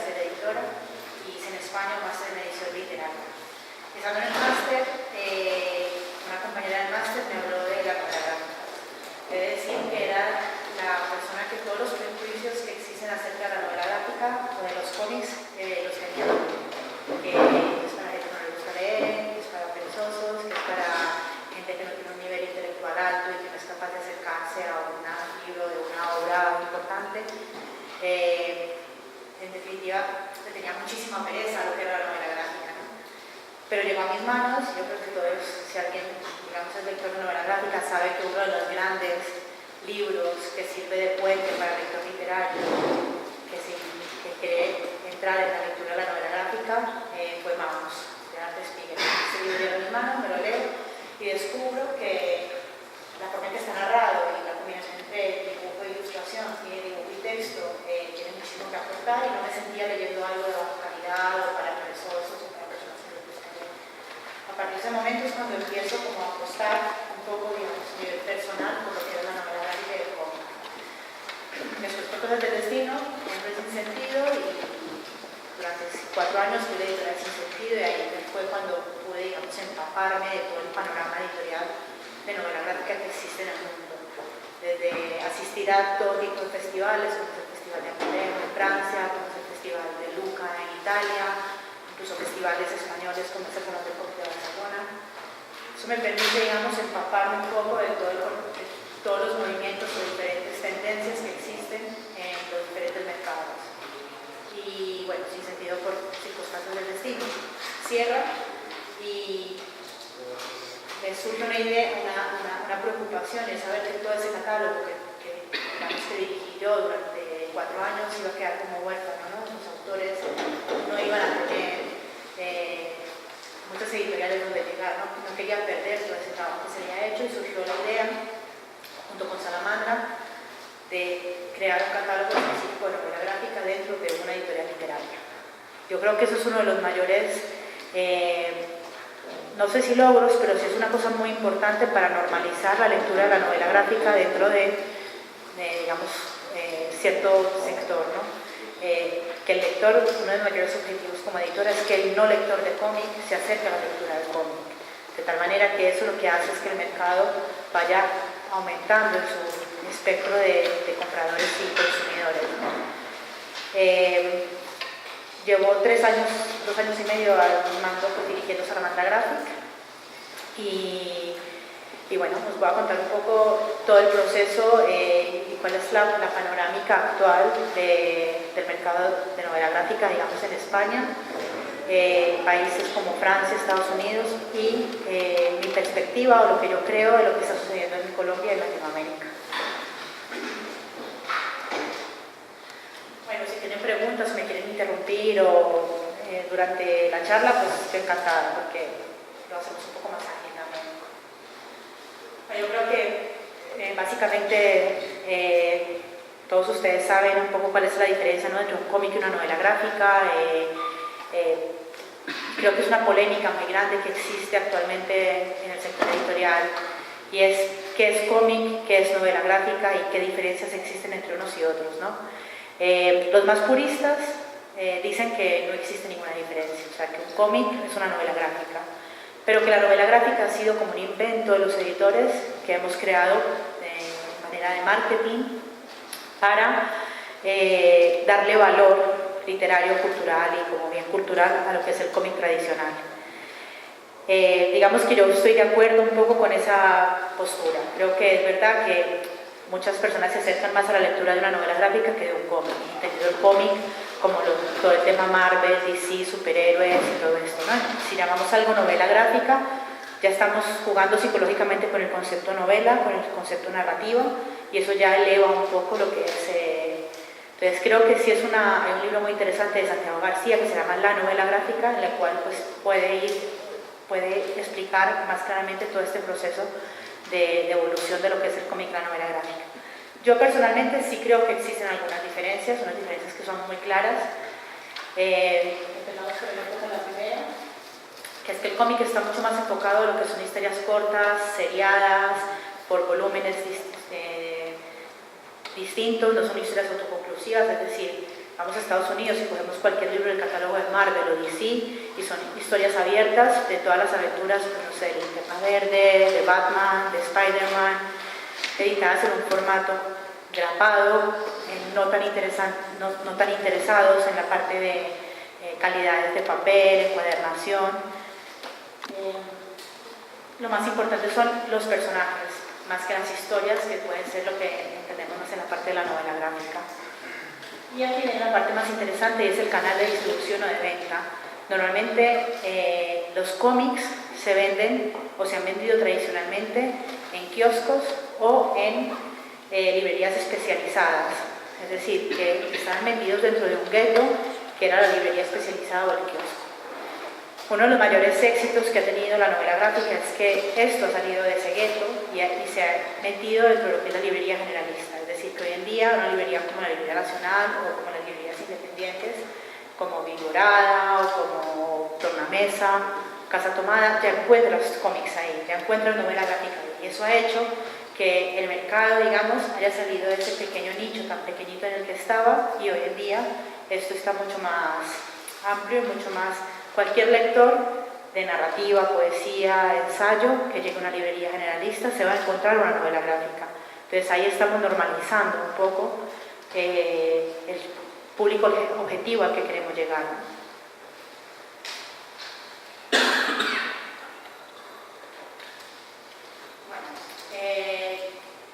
ser editora, y hice en España un máster en edición literaria. Estando en el máster, una compañera del máster me habló de la novela gráfica. He de decir que era la persona que todos los prejuicios que existen acerca de la novela gráfica o de los cómics los tenía. Que es para gente que no le gusta leer, que es para perezosos, que es para gente que no tiene un nivel intelectual alto y que no es capaz de acercarse a un libro de una obra importante. En definitiva, le tenía muchísima pereza a lo que era la novela gráfica, ¿no? Pero llegó a mis manos, y yo creo que todos, si alguien, digamos, es lector de novela gráfica, sabe que uno de los grandes libros que sirve de puente para el lector literario, que quiere entrar en la lectura de la novela gráfica, fue Maus, de Arte Spiegel. Ese libro llega a mis manos, me lo leo y descubro que la forma en que está narrado y la combinación entre dibujo e ilustración y dibujo y texto tiene muchísimo que aportar, y no me sentía leyendo algo de baja calidad o para perezosos o para personas que les gusta leer. A partir de ese momento es cuando empiezo como a apostar un poco, digamos, a nivel personal por lo que es la novela gráfica y el cómic. Después, por cosas del destino, entré Sin Sentido, y durante 4 años fui editorial Sin Sentido, y ahí fue cuando pude, digamos, empaparme de todo el panorama editorial de novela gráfica que existe en el mundo. Desde asistir a todo tipo de festivales, como es el Festival de Angoulême en Francia, como es el Festival de Lucca en Italia, incluso festivales españoles como es el Salón del Cómic de Barcelona. Eso me permite, digamos, empaparme un poco de todos los movimientos o diferentes tendencias que existen en los diferentes mercados. Y bueno, Sin Sentido por circunstancias del destino cierra, y me surge una idea, una preocupación, es saber que todo ese catálogo que dirigí yo durante 4 años iba a quedar como huérfano, ¿no? Los autores no iban a tener muchas editoriales donde llegar, ¿no? No quería perder todo ese trabajo que se había hecho, y surgió la idea, junto con Salamandra, de crear un catálogo específico de novela gráfica dentro de una editorial literaria. Yo creo que eso es uno de los mayores, no sé si logros, pero sí es una cosa muy importante para normalizar la lectura de la novela gráfica dentro de digamos, cierto sector, ¿no? Que el lector, uno de los mayores objetivos como editora es que el no lector de cómic se acerque a la lectura del cómic, de tal manera que eso lo que hace es que el mercado vaya aumentando en su espectro de compradores y consumidores, ¿no? Llevo 2 años y medio al mando dirigiendo Salamandra Graphic, y bueno, os voy a contar un poco todo el proceso y cuál es la panorámica actual del mercado de novela gráfica, digamos, en España, países como Francia, Estados Unidos, y mi perspectiva o lo que yo creo de lo que está sucediendo en Colombia y en Latinoamérica. Bueno, si tienen preguntas, me quieren interrumpir o durante la charla, pues estoy encantada, porque lo hacemos un poco más ágil también. Bueno, yo creo que básicamente todos ustedes saben un poco cuál es la diferencia, ¿no?, entre un cómic y una novela gráfica. Creo que es una polémica muy grande que existe actualmente en el sector editorial, y es qué es cómic, qué es novela gráfica y qué diferencias existen entre unos y otros, ¿no? Los más puristas dicen que no existe ninguna diferencia, o sea, que un cómic es una novela gráfica, pero que la novela gráfica ha sido como un invento de los editores que hemos creado de manera de marketing para darle valor literario, cultural y como bien cultural a lo que es el cómic tradicional. Digamos que yo estoy de acuerdo un poco con esa postura. Creo que es verdad que muchas personas se acercan más a la lectura de una novela gráfica que de un cómic, entendido el cómic como todo el tema Marvel, DC, superhéroes y todo esto, ¿no? Si llamamos algo novela gráfica, ya estamos jugando psicológicamente con el concepto novela, con el concepto narrativo, y eso ya eleva un poco lo que es... Entonces creo que sí hay un libro muy interesante de Santiago García que se llama La novela gráfica, en la cual pues, puede explicar más claramente todo este proceso de evolución de lo que es el cómic, la novela gráfica. Yo personalmente sí creo que existen algunas diferencias, unas diferencias que son muy claras. Empezamos con la primera, que es que el cómic está mucho más enfocado en lo que son historias cortas, seriadas, por volúmenes distintos, no son historias autoconclusivas, es decir, vamos a Estados Unidos y cogemos cualquier libro del catálogo de Marvel o DC y son historias abiertas de todas las aventuras, pues, no sé, de Linterna Verde, de Batman, de Spider-Man, editadas en un formato grapado, no tan interesados en la parte de calidades de papel, encuadernación. Lo más importante son los personajes, más que las historias, que pueden ser lo que entendemos más en la parte de la novela gráfica. Y aquí viene la parte más interesante, y es el canal de distribución o de venta. Normalmente los cómics se venden o se han vendido tradicionalmente en kioscos o en librerías especializadas, es decir, que estaban vendidos dentro de un gueto que era la librería especializada o el kiosco. Uno de los mayores éxitos que ha tenido la novela gráfica es que esto ha salido de ese gueto y se ha metido dentro de lo que es la librería generalista, es decir, que hoy en día una librería como la Librería Nacional o como las librerías independientes, como Vigorada o como Tornamesa, Casa Tomada, ya encuentran los cómics ahí, ya encuentran novela gráfica ahí, y eso ha hecho que el mercado, digamos, haya salido de ese pequeño nicho tan pequeñito en el que estaba, y hoy en día esto está mucho más amplio, mucho más. Cualquier lector de narrativa, poesía, ensayo, que llegue a una librería generalista, se va a encontrar una novela gráfica. Entonces ahí estamos normalizando un poco el público objetivo al que queremos llegar, ¿no?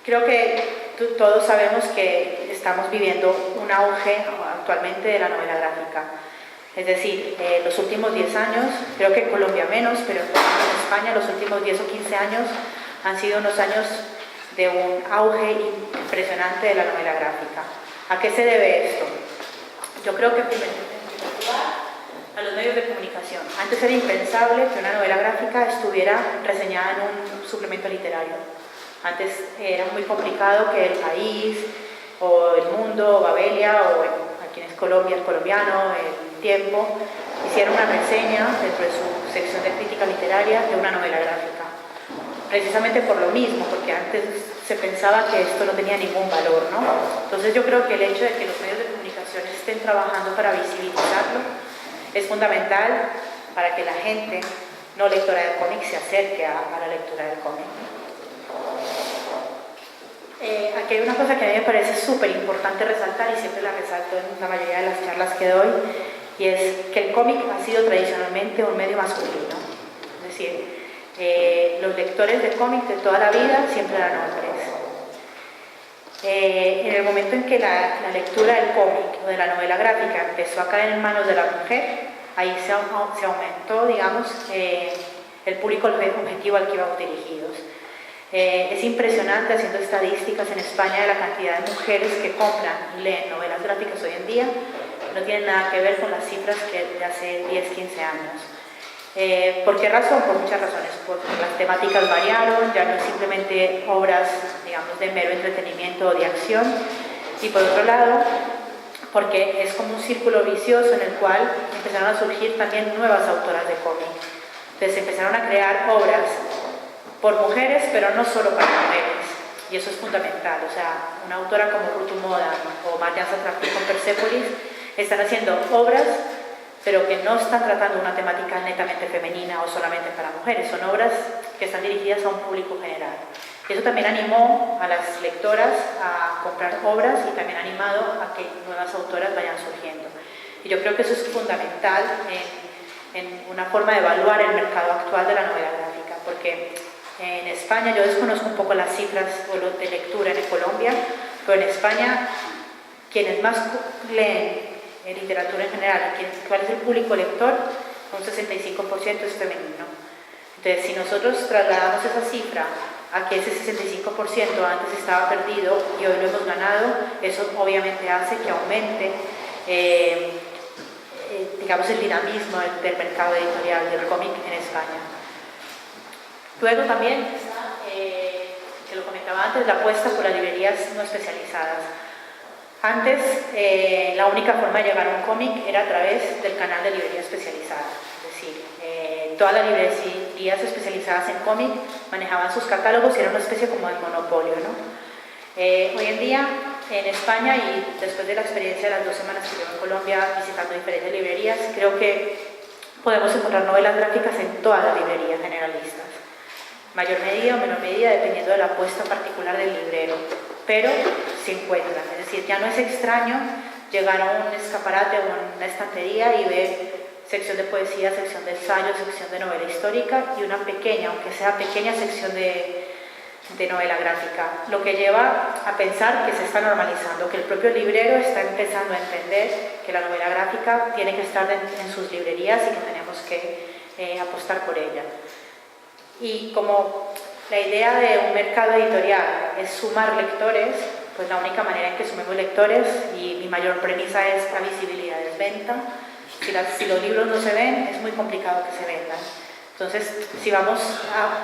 Creo que todos sabemos que estamos viviendo un auge actualmente de la novela gráfica. Es decir, los últimos 10 años, creo que en Colombia menos, pero en España los últimos 10 o 15 años han sido unos años de un auge impresionante de la novela gráfica. ¿A qué se debe esto? Yo creo que primero a los medios de comunicación. Antes era impensable que una novela gráfica estuviera reseñada en un suplemento literario. Antes era muy complicado que El País, o El Mundo, o Babelia, o aquí en Colombia, El Colombiano, El Tiempo, hiciera una reseña dentro de su sección de crítica literaria de una novela gráfica. Precisamente por lo mismo, porque antes se pensaba que esto no tenía ningún valor, ¿no? Entonces yo creo que el hecho de que los medios de comunicación estén trabajando para visibilizarlo es fundamental para que la gente no lectora del cómic se acerque a la lectura del cómic. Aquí hay una cosa que a mí me parece súper importante resaltar, y siempre la resalto en la mayoría de las charlas que doy, y es que el cómic ha sido tradicionalmente un medio masculino. Es decir, los lectores de cómic de toda la vida siempre eran hombres. En el momento en que la lectura del cómic o de la novela gráfica empezó a caer en manos de la mujer, ahí se aumentó, digamos, el público objetivo al que íbamos dirigidos. Es impresionante, haciendo estadísticas en España, de la cantidad de mujeres que compran y leen novelas gráficas hoy en día. No tienen nada que ver con las cifras que de hace 10, 15 años. ¿Por qué razón? Por muchas razones. Porque las temáticas variaron, ya no es simplemente obras, digamos, de mero entretenimiento o de acción. Y por otro lado, porque es como un círculo vicioso en el cual empezaron a surgir también nuevas autoras de cómic. Entonces empezaron a crear obras por mujeres, pero no solo para mujeres, y eso es fundamental. O sea, una autora como Ruth Moda o Marian Satrapi con Persepolis están haciendo obras, pero que no están tratando una temática netamente femenina o solamente para mujeres, son obras que están dirigidas a un público general. Y eso también animó a las lectoras a comprar obras, y también ha animado a que nuevas autoras vayan surgiendo. Y yo creo que eso es fundamental en una forma de evaluar el mercado actual de la novela gráfica, porque en España, yo desconozco un poco las cifras de lectura en Colombia, pero en España quienes más leen literatura en general, cuál es el público lector, un 65% es femenino. Entonces, si nosotros trasladamos esa cifra a que ese 65% antes estaba perdido y hoy lo hemos ganado, eso obviamente hace que aumente digamos, el dinamismo del mercado editorial del cómic en España. Luego también está, que lo comentaba antes, la apuesta por las librerías no especializadas. Antes, la única forma de llegar a un cómic era a través del canal de librería especializada. Es decir, todas las librerías especializadas en cómic manejaban sus catálogos y era una especie como de monopolio, ¿no? Hoy en día en España y después de la experiencia de las 2 semanas que llevo en Colombia visitando diferentes librerías, creo que podemos encontrar novelas gráficas en todas las librerías generalistas, mayor medida o menor medida dependiendo de la apuesta particular del librero, pero se encuentran, es decir, ya no es extraño llegar a un escaparate o una estantería y ver sección de poesía, sección de ensayo, sección de novela histórica y una pequeña, aunque sea pequeña sección de novela gráfica, lo que lleva a pensar que se está normalizando, que el propio librero está empezando a entender que la novela gráfica tiene que estar en sus librerías y que tenemos que apostar por ella. Y como la idea de un mercado editorial es sumar lectores, pues la única manera en que sumemos lectores, y mi mayor premisa es la visibilidad es venta. Si los libros no se ven, es muy complicado que se vendan. Entonces, si vamos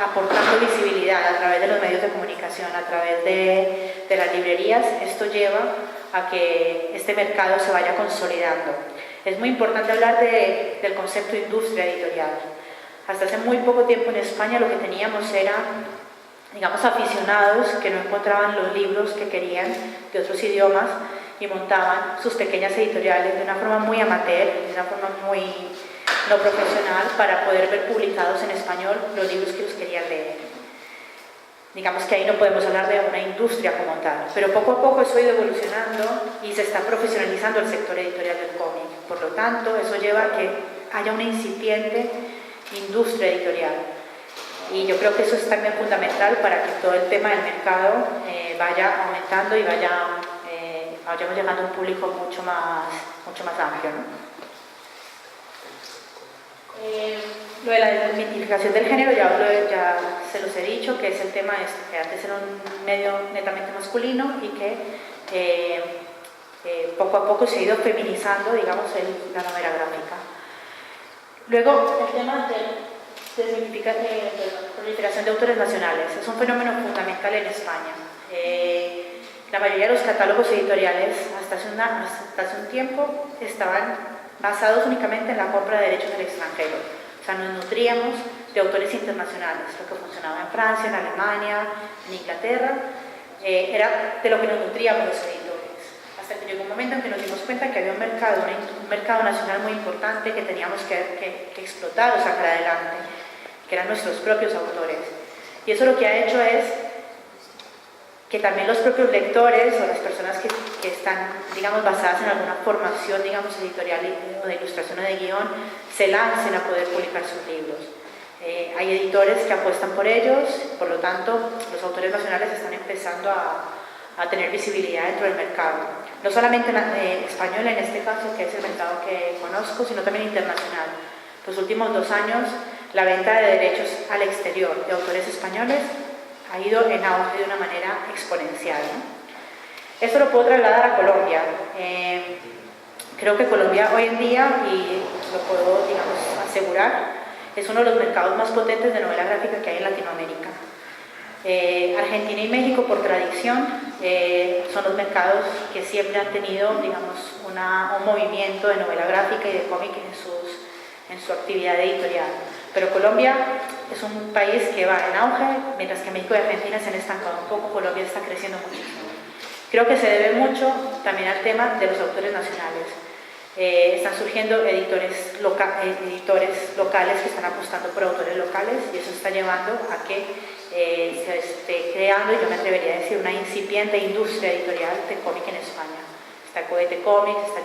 aportando visibilidad a través de los medios de comunicación, a través de las librerías, esto lleva a que este mercado se vaya consolidando. Es muy importante hablar del concepto de industria editorial. Hasta hace muy poco tiempo en España lo que teníamos era, digamos, aficionados que no encontraban los libros que querían de otros idiomas y montaban sus pequeñas editoriales de una forma muy amateur, de una forma muy no profesional, para poder ver publicados en español los libros que los querían leer. Digamos que ahí no podemos hablar de una industria como tal, pero poco a poco eso ha ido evolucionando y se está profesionalizando el sector editorial del cómic. Por lo tanto, eso lleva a que haya una incipiente industria editorial. Y yo creo que eso es también fundamental para que todo el tema del mercado vaya aumentando y vayamos llegando a un público mucho más amplio, ¿no? Lo de la desmitificación del género ya se los he dicho, que es el tema que antes era un medio netamente masculino y que poco a poco se ha ido feminizando, digamos, la novela gráfica. Luego, el tema de proliferación de autores nacionales es un fenómeno fundamental en España. La mayoría de los catálogos editoriales hasta hace un tiempo estaban basados únicamente en la compra de derechos del extranjero. O sea, nos nutríamos de autores internacionales, lo que funcionaba en Francia, en Alemania, en Inglaterra, era de lo que nos nutríamos los editores. Hasta que llegó un momento en que nos dimos cuenta que había un mercado nacional muy importante que teníamos que explotar o sacar adelante, que eran nuestros propios autores. Y eso lo que ha hecho es que también los propios lectores o las personas que están, digamos, basadas en alguna formación, digamos, editorial o de ilustración o de guión, se lancen a poder publicar sus libros. Hay editores que apuestan por ellos, por lo tanto, los autores nacionales están empezando a tener visibilidad dentro del mercado. No solamente español en este caso, que es el mercado que conozco, sino también internacional. Los últimos 2 años, la venta de derechos al exterior de autores españoles ha ido en auge de una manera exponencial, ¿no? Esto lo puedo trasladar a Colombia. Creo que Colombia hoy en día, y lo puedo, digamos, asegurar, es uno de los mercados más potentes de novela gráfica que hay en Latinoamérica. Argentina y México, por tradición, son los mercados que siempre han tenido, digamos, un movimiento de novela gráfica y de cómic en su actividad editorial. Pero Colombia es un país que va en auge, mientras que México y Argentina se han estancado un poco. Colombia está creciendo muchísimo. Creo que se debe mucho también al tema de los autores nacionales. Están surgiendo editores locales que están apostando por autores locales, y eso está llevando a que se esté creando, y yo me atrevería a decir, una incipiente industria editorial de cómic en España. Está Cohete Comics, está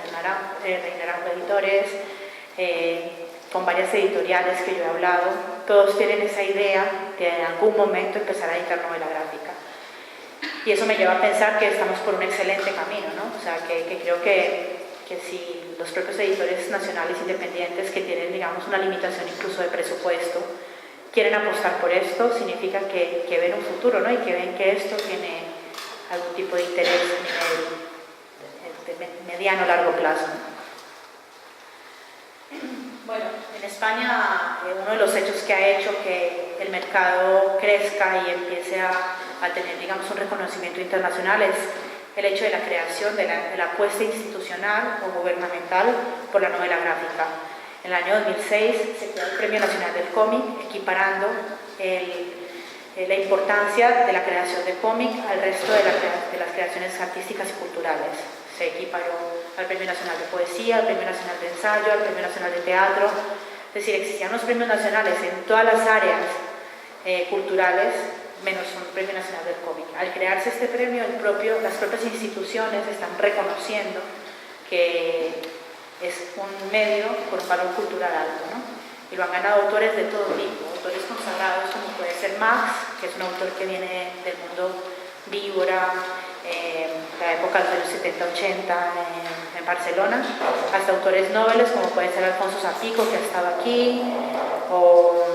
Rey Naranjo Editores, con varias editoriales que yo he hablado. Todos tienen esa idea de en algún momento empezar a editar novela gráfica. Y eso me lleva a pensar que estamos por un excelente camino, ¿no? O sea, que creo que si los propios editores nacionales independientes, que tienen, digamos, una limitación incluso de presupuesto, quieren apostar por esto, significa que ven un futuro, ¿no? Y que ven que esto tiene algún tipo de interés de mediano o largo plazo. Bueno, en España uno de los hechos que ha hecho que el mercado crezca y empiece a tener, digamos, un reconocimiento internacional es el hecho de la creación de la apuesta institucional o gubernamental por la novela gráfica. En el año 2006 se creó el Premio Nacional del Cómic, equiparando el la importancia de la creación de cómic al resto de las creaciones artísticas y culturales. Se equiparó al Premio Nacional de Poesía, al Premio Nacional de Ensayo, al Premio Nacional de Teatro. Es decir, existían los premios nacionales en todas las áreas culturales, menos un Premio Nacional del Cómic. Al crearse este premio, las propias instituciones están reconociendo que es un medio con un valor cultural alto, ¿no? Y lo han ganado autores de todo tipo, autores consagrados como puede ser Max, que es un autor que viene del mundo víbora, la época de los 70-80 en Barcelona, hasta autores nobles como puede ser Alfonso Zapico, que ha estado aquí, o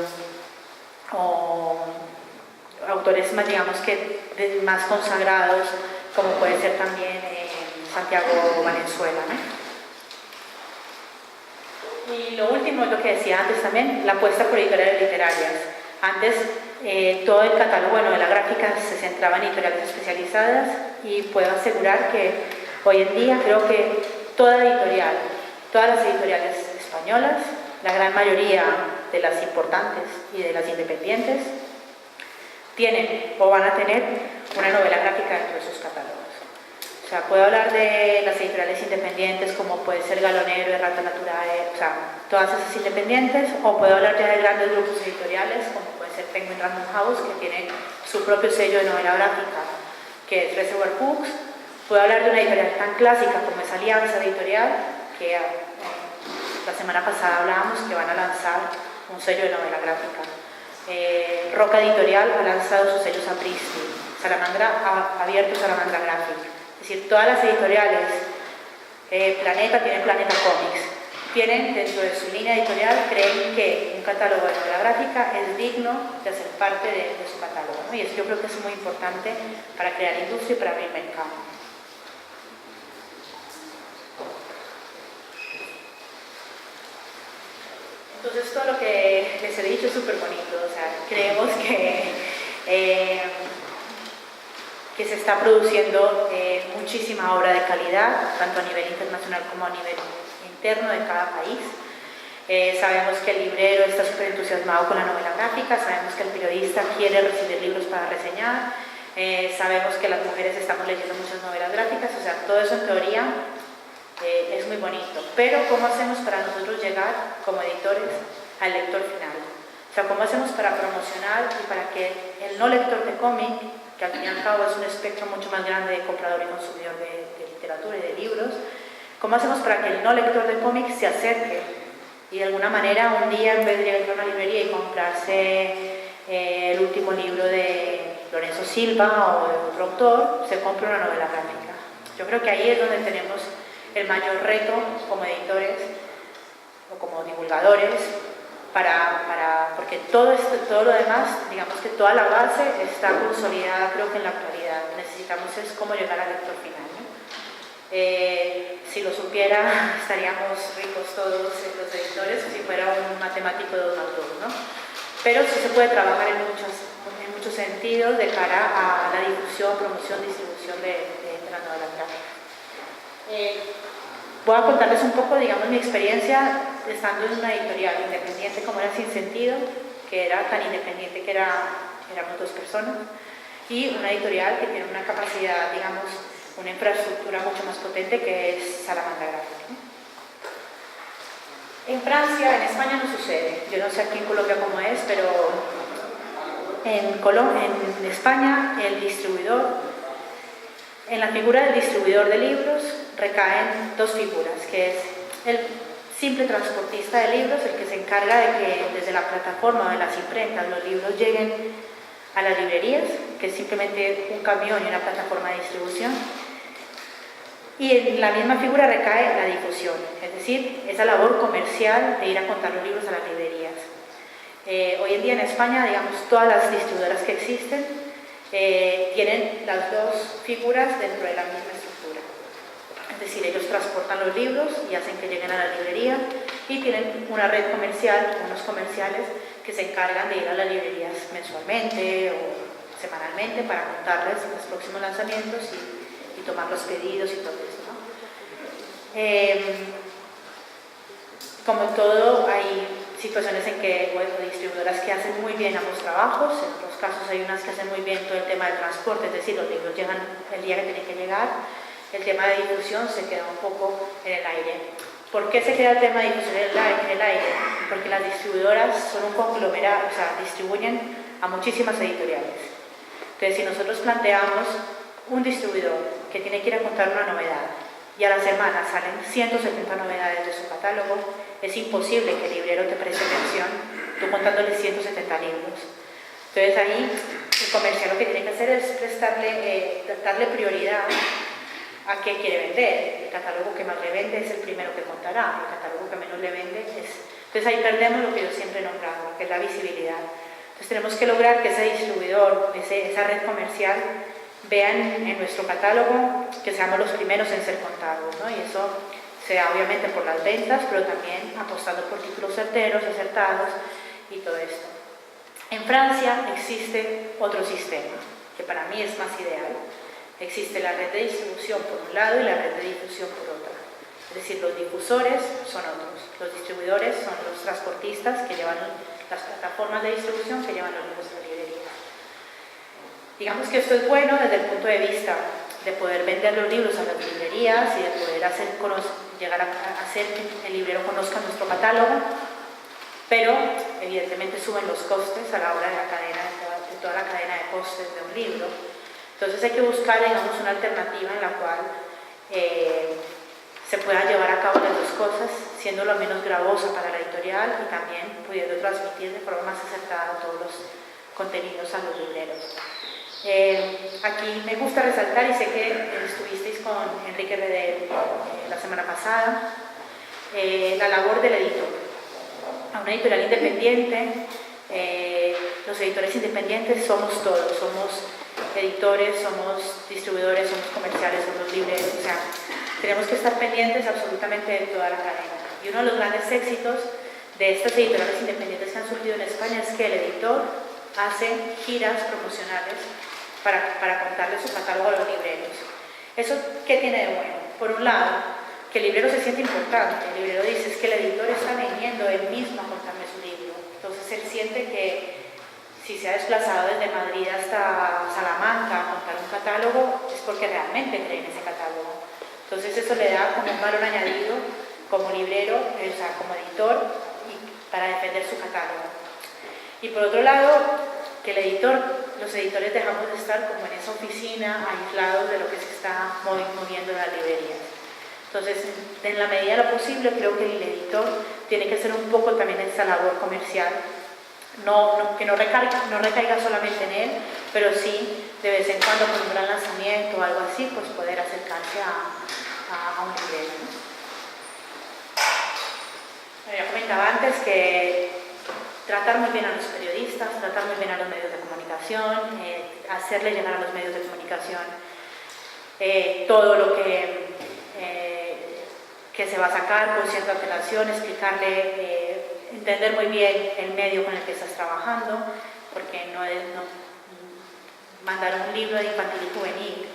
autores más, digamos que más consagrados, como puede ser también Santiago Valenzuela, ¿no? Y lo último es lo que decía antes también, la apuesta por editoriales literarias. Antes todo el catálogo de novela gráfica se centraba en editoriales especializadas y puedo asegurar que hoy en día creo que todas las editoriales españolas, la gran mayoría de las importantes y de las independientes, tienen o van a tener una novela gráfica dentro de sus catálogos. O sea, puedo hablar de las editoriales independientes como puede ser Galonero, Errata Naturae, o sea, todas esas independientes, o puedo hablar ya de grandes grupos editoriales como puede ser Penguin Random House, que tiene su propio sello de novela gráfica, que es Reservoir Books. Puedo hablar de una editorial tan clásica como es Alianza Editorial, que la semana pasada hablábamos que van a lanzar un sello de novela gráfica. Roca Editorial ha lanzado sus sellos Apristi, Salamandra ha abierto Salamandra Graphic. Es decir, todas las editoriales, Planeta tiene Planeta Comics, tienen dentro de su línea editorial, creen que un catálogo de novela gráfica es digno de hacer parte de su catálogo, ¿no? Y eso yo creo que es muy importante para crear industria y para abrir mercado. Entonces todo lo que les he dicho es súper bonito, o sea, creemos que se está produciendo muchísima obra de calidad, tanto a nivel internacional como a nivel interno de cada país. Sabemos que el librero está súper entusiasmado con la novela gráfica, sabemos que el periodista quiere recibir libros para reseñar, sabemos que las mujeres estamos leyendo muchas novelas gráficas, o sea, todo eso en teoría es muy bonito, pero ¿cómo hacemos para nosotros llegar como editores al lector final? O sea, ¿cómo hacemos para promocionar y para que el no lector de cómic, que al fin y al cabo es un espectro mucho más grande de comprador y consumidor de literatura y de libros, ¿cómo hacemos para que el no lector de cómic se acerque y de alguna manera un día en vez de ir a una librería y comprarse el último libro de Lorenzo Silva o de otro autor, se compre una novela gráfica? Yo creo que ahí es donde tenemos el mayor reto como editores o como divulgadores, porque todo lo demás, digamos que toda la base está consolidada, creo que en la actualidad. Necesitamos es cómo llegar al lector final, ¿no? Si lo supiera, estaríamos ricos todos los editores, si fuera un matemático de 2 más 2, ¿no? Pero sí se puede trabajar en muchos sentidos de cara a la difusión, promoción, distribución de la novela gráfica. Voy a contarles un poco, digamos, mi experiencia estando en una editorial independiente como era Sin Sentido, que era tan independiente que éramos 2 personas, y una editorial que tiene una capacidad, digamos, una infraestructura mucho más potente que es Salamandra Graphic, ¿no? En Francia, en España no sucede, yo no sé aquí en Colombia cómo es, pero en España el distribuidor, en la figura del distribuidor de libros recaen 2 figuras, que es el simple transportista de libros, el que se encarga de que desde la plataforma de las imprentas los libros lleguen a las librerías, que es simplemente un camión y una plataforma de distribución. Y en la misma figura recae la difusión, es decir, esa labor comercial de ir a contar los libros a las librerías. Hoy en día en España, digamos, todas las distribuidoras que existen tienen las 2 figuras dentro de la misma estructura. Es decir, ellos transportan los libros y hacen que lleguen a la librería y tienen una red comercial, unos comerciales que se encargan de ir a las librerías mensualmente o semanalmente para contarles los próximos lanzamientos y tomar los pedidos y todo eso, ¿no? Como todo, hay situaciones en que, bueno, distribuidoras que hacen muy bien ambos trabajos, en otros casos hay unas que hacen muy bien todo el tema del transporte, es decir, los libros llegan el día que tienen que llegar, el tema de difusión se queda un poco en el aire. ¿Por qué se queda el tema de difusión en el aire? Porque las distribuidoras son un conglomerado, o sea, distribuyen a muchísimas editoriales. Entonces, si nosotros planteamos un distribuidor que tiene que ir a contar una novedad y a la semana salen 170 novedades de su catálogo, es imposible que el librero te preste atención tú contándole 170 libros. Entonces ahí el comercial lo que tiene que hacer es darle prioridad a qué quiere vender. El catálogo que más le vende es el primero que contará, el catálogo que menos le vende es... Entonces ahí perdemos lo que yo siempre he nombrado, que es la visibilidad. Entonces tenemos que lograr que ese distribuidor, esa red comercial, vean en nuestro catálogo que seamos los primeros en ser contados, ¿no? Y eso se da obviamente por las ventas, pero también apostando por títulos certeros, acertados y todo esto. En Francia existe otro sistema, que para mí es más ideal. Existe la red de distribución por un lado y la red de difusión por otra. Es decir, los difusores son otros, los distribuidores son los transportistas que llevan las plataformas de distribución que llevan los libros a la librería. Digamos que esto es bueno desde el punto de vista de poder vender los libros a las librerías y de poder llegar a hacer que el librero conozca nuestro catálogo, pero evidentemente suben los costes a la hora de toda la cadena de costes de un libro. Entonces hay que buscar, digamos, una alternativa en la cual se puedan llevar a cabo las dos cosas, siendo lo menos gravosa para la editorial y también pudiendo transmitir de forma más acertada todos los contenidos a los libreros. Aquí me gusta resaltar, y sé que estuvisteis con Enrique Redel la semana pasada, la labor del editor. A una editorial independiente, los editores independientes somos todos, somos editores, somos distribuidores, somos comerciales, somos libreros, o sea, tenemos que estar pendientes absolutamente de toda la cadena. Y uno de los grandes éxitos de estas editoriales independientes que han surgido en España es que el editor hace giras promocionales para contarle su catálogo a los libreros. ¿Eso qué tiene de bueno? Por un lado, que el librero se siente importante. El librero dice, es que el editor está viniendo él mismo a contarme su libro. Entonces él siente que si se ha desplazado desde Madrid hasta Salamanca a contar un catálogo, es porque realmente cree en ese catálogo. Entonces eso le da como un valor añadido como librero, o sea, como editor, para defender su catálogo. Y por otro lado, que los editores dejamos de estar como en esa oficina, aislados de lo que se está moviendo en las librerías. Entonces, en la medida de lo posible, creo que el editor tiene que hacer un poco también esa labor comercial, que no recaiga solamente en él, pero sí, de vez en cuando, con un gran lanzamiento o algo así, pues poder acercarse a un librero. Ya comentaba antes que tratar muy bien a los periodistas, tratar muy bien a los medios de comunicación, hacerle llegar a los medios de comunicación todo lo que se va a sacar con cierta antelación, explicarle, entender muy bien el medio con el que estás trabajando, porque no mandar un libro de infantil y juvenil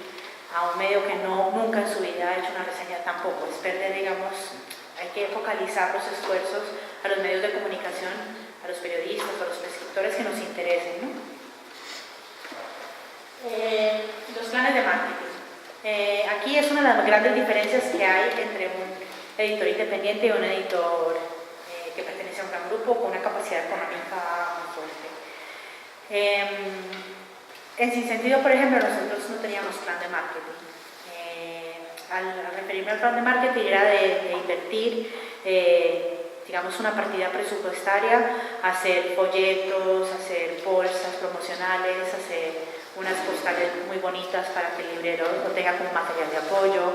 a un medio que nunca en su vida ha hecho una reseña tampoco, es perder, digamos, hay que focalizar los esfuerzos a los medios de comunicación, a los periodistas, a los prescriptores que nos interesen, ¿no? Los planes de marketing. Aquí es una de las grandes diferencias que hay entre un editor independiente y un editor que pertenece a un gran grupo con una capacidad económica muy fuerte. En Sinsentido, por ejemplo, nosotros no teníamos plan de marketing. Al referirme al plan de marketing era de invertir digamos, una partida presupuestaria, hacer folletos, hacer bolsas promocionales, hacer unas postales muy bonitas para que el librero lo tenga como material de apoyo,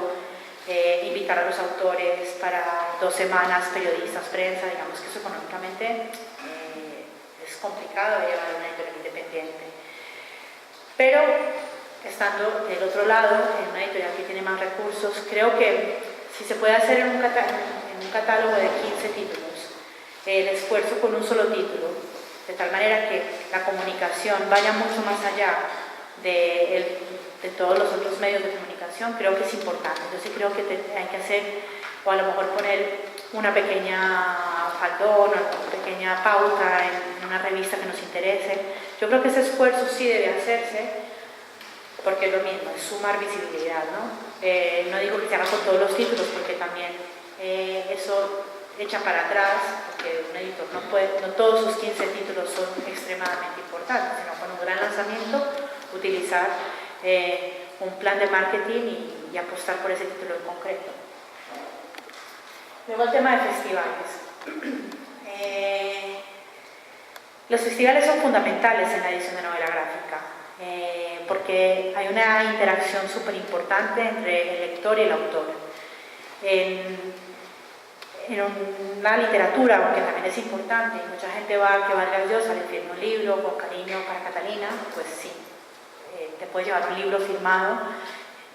invitar a los autores para 2 semanas, periodistas, prensa, digamos que eso económicamente es complicado llevar a una editorial independiente. Pero, estando del otro lado, en una editorial que tiene más recursos, creo que si se puede hacer en un catálogo de 15 títulos, el esfuerzo con un solo título, de tal manera que la comunicación vaya mucho más allá de todos los otros medios de comunicación, creo que es importante. Yo sí creo que hay que hacer, o a lo mejor poner una pequeña faldón, una pequeña pauta en una revista que nos interese. Yo creo que ese esfuerzo sí debe hacerse, porque es lo mismo, es sumar visibilidad, ¿no? No digo que se haga con todos los títulos, porque también eso echa para atrás, porque un editor no todos sus 15 títulos son extremadamente importantes, sino con un gran lanzamiento, utilizar un plan de marketing y apostar por ese título en concreto. Luego el tema de festivales. Los festivales son fundamentales en la edición de novela gráfica, porque hay una interacción súper importante entre el lector y el autor. En una literatura, aunque también es importante, mucha gente va que Vargas Llosa le firma un libro con cariño para Catalina, pues sí, te puedes llevar un libro firmado,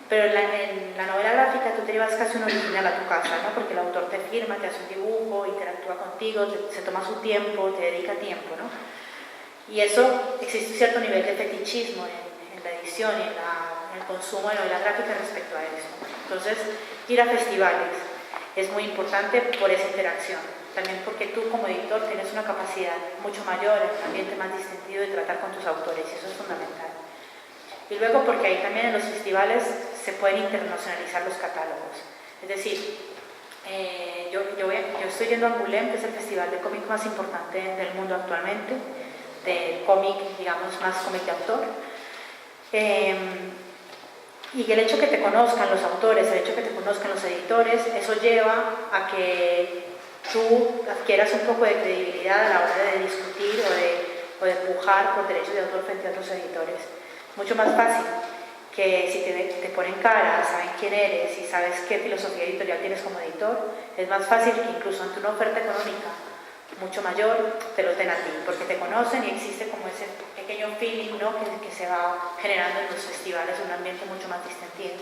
pero en la novela gráfica tú te llevas casi un original a tu casa, ¿no? Porque el autor te firma, te hace un dibujo, interactúa contigo, se toma su tiempo, te dedica tiempo, ¿no? Y eso, existe un cierto nivel de fetichismo en la edición y en el consumo de novela gráfica respecto a esto. Entonces, ir a festivales es muy importante por esa interacción. También porque tú como editor tienes una capacidad mucho mayor, en un ambiente más distendido de tratar con tus autores, y eso es fundamental. Y luego porque ahí también en los festivales se pueden internacionalizar los catálogos. Es decir, yo estoy yendo a Angoulême, que es el festival de cómic más importante del mundo actualmente, de cómic, digamos, más cómic de autor. Y el hecho que te conozcan los autores, el hecho que te conozcan los editores, eso lleva a que tú adquieras un poco de credibilidad a la hora de discutir o de pujar por derechos de autor frente a otros editores. Mucho más fácil que si te ponen cara, saben quién eres y sabes qué filosofía editorial tienes como editor, es más fácil que incluso ante una oferta económica mucho mayor te lo den a ti, porque te conocen y existe como ese pequeño feeling, ¿no? que se va generando en los festivales, un ambiente mucho más distendido.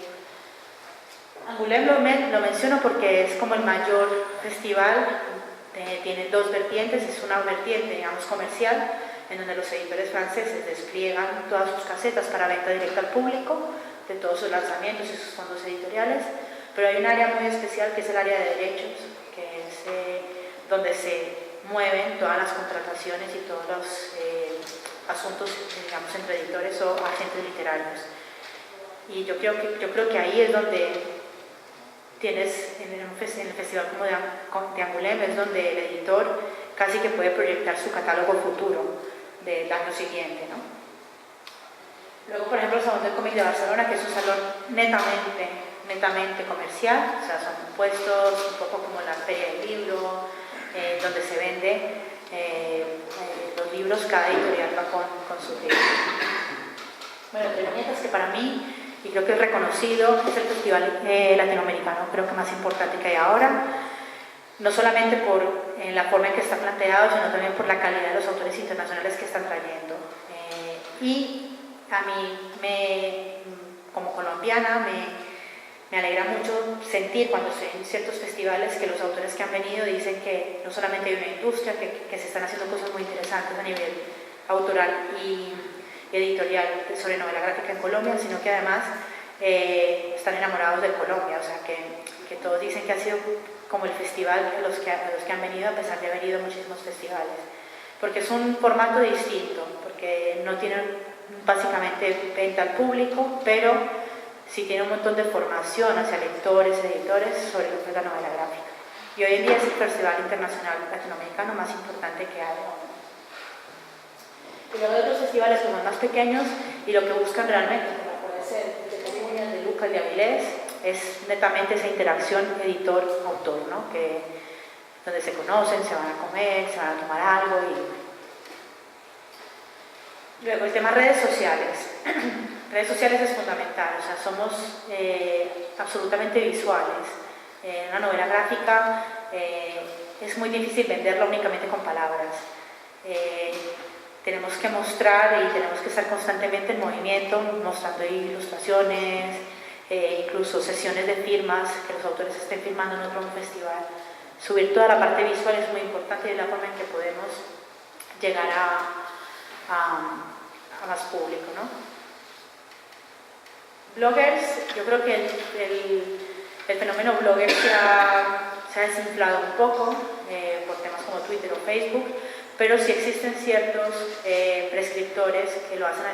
Angoulême lo menciono porque es como el mayor festival, tiene dos vertientes, es una vertiente, digamos, comercial, en donde los editores franceses despliegan todas sus casetas para venta directa al público, de todos sus lanzamientos y sus fondos editoriales, pero hay un área muy especial que es el área de derechos, que es donde se mueven todas las contrataciones y todos los asuntos, digamos, entre editores o agentes literarios. Y yo creo que ahí es donde tienes, en el festival como de Angoulême, es donde el editor casi que puede proyectar su catálogo futuro del año siguiente, ¿no? Luego, por ejemplo, el Salón del Cómic de Barcelona, que es un salón netamente comercial, o sea, son puestos un poco como la feria del libro, donde se vende los libros, cada editorial va con su libro. Bueno, entre viñetas, que para mí, y creo que es reconocido, es el festival latinoamericano, creo que más importante que hay ahora, no solamente por la forma en que está planteado, sino también por la calidad de los autores internacionales que están trayendo. Y a mí, como colombiana, me alegra mucho sentir cuando estoy en ciertos festivales que los autores que han venido dicen que no solamente hay una industria, que se están haciendo cosas muy interesantes a nivel autoral y editorial sobre novela gráfica en Colombia, sino que además están enamorados de Colombia, o sea que todos dicen que ha sido como el festival a los que han venido, a pesar de haber ido a muchísimos festivales, porque es un formato distinto, porque no tienen básicamente venta al público, pero sí tiene un montón de formación hacia lectores, editores sobre lo que es la novela gráfica. Y hoy en día es el festival internacional latinoamericano más importante que hay. Y luego hay otros festivales que son más pequeños y lo que buscan realmente, como puede ser el de Coruña, el de Lucas, el de Avilés, es netamente esa interacción editor-autor, ¿no? Donde se conocen, se van a comer, se van a tomar algo. Y luego el tema redes sociales. Redes sociales es fundamental, o sea, somos absolutamente visuales. En una novela gráfica es muy difícil venderla únicamente con palabras. Tenemos que mostrar y tenemos que estar constantemente en movimiento, mostrando ilustraciones, incluso sesiones de firmas, que los autores estén firmando en otro festival. Subir toda la parte visual es muy importante y es la forma en que podemos llegar a más público, ¿no? Bloggers, yo creo que el fenómeno blogger se ha desinflado un poco por temas como Twitter o Facebook, pero sí existen ciertos prescriptores que lo hacen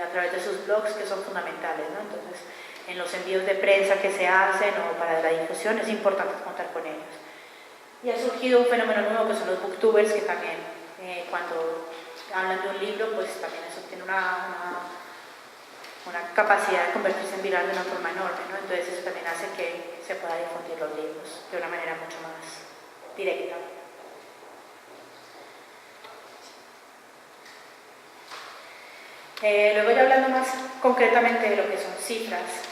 a través de sus blogs, que son fundamentales, ¿no? Entonces, en los envíos de prensa que se hacen o para la difusión es importante contar con ellos. Y ha surgido un fenómeno nuevo que son los booktubers, que también cuando hablan de un libro, pues también eso tiene una capacidad de convertirse en viral de una forma enorme, ¿no? Entonces eso también hace que se pueda difundir los libros de una manera mucho más directa. Luego ya hablando más concretamente de lo que son cifras,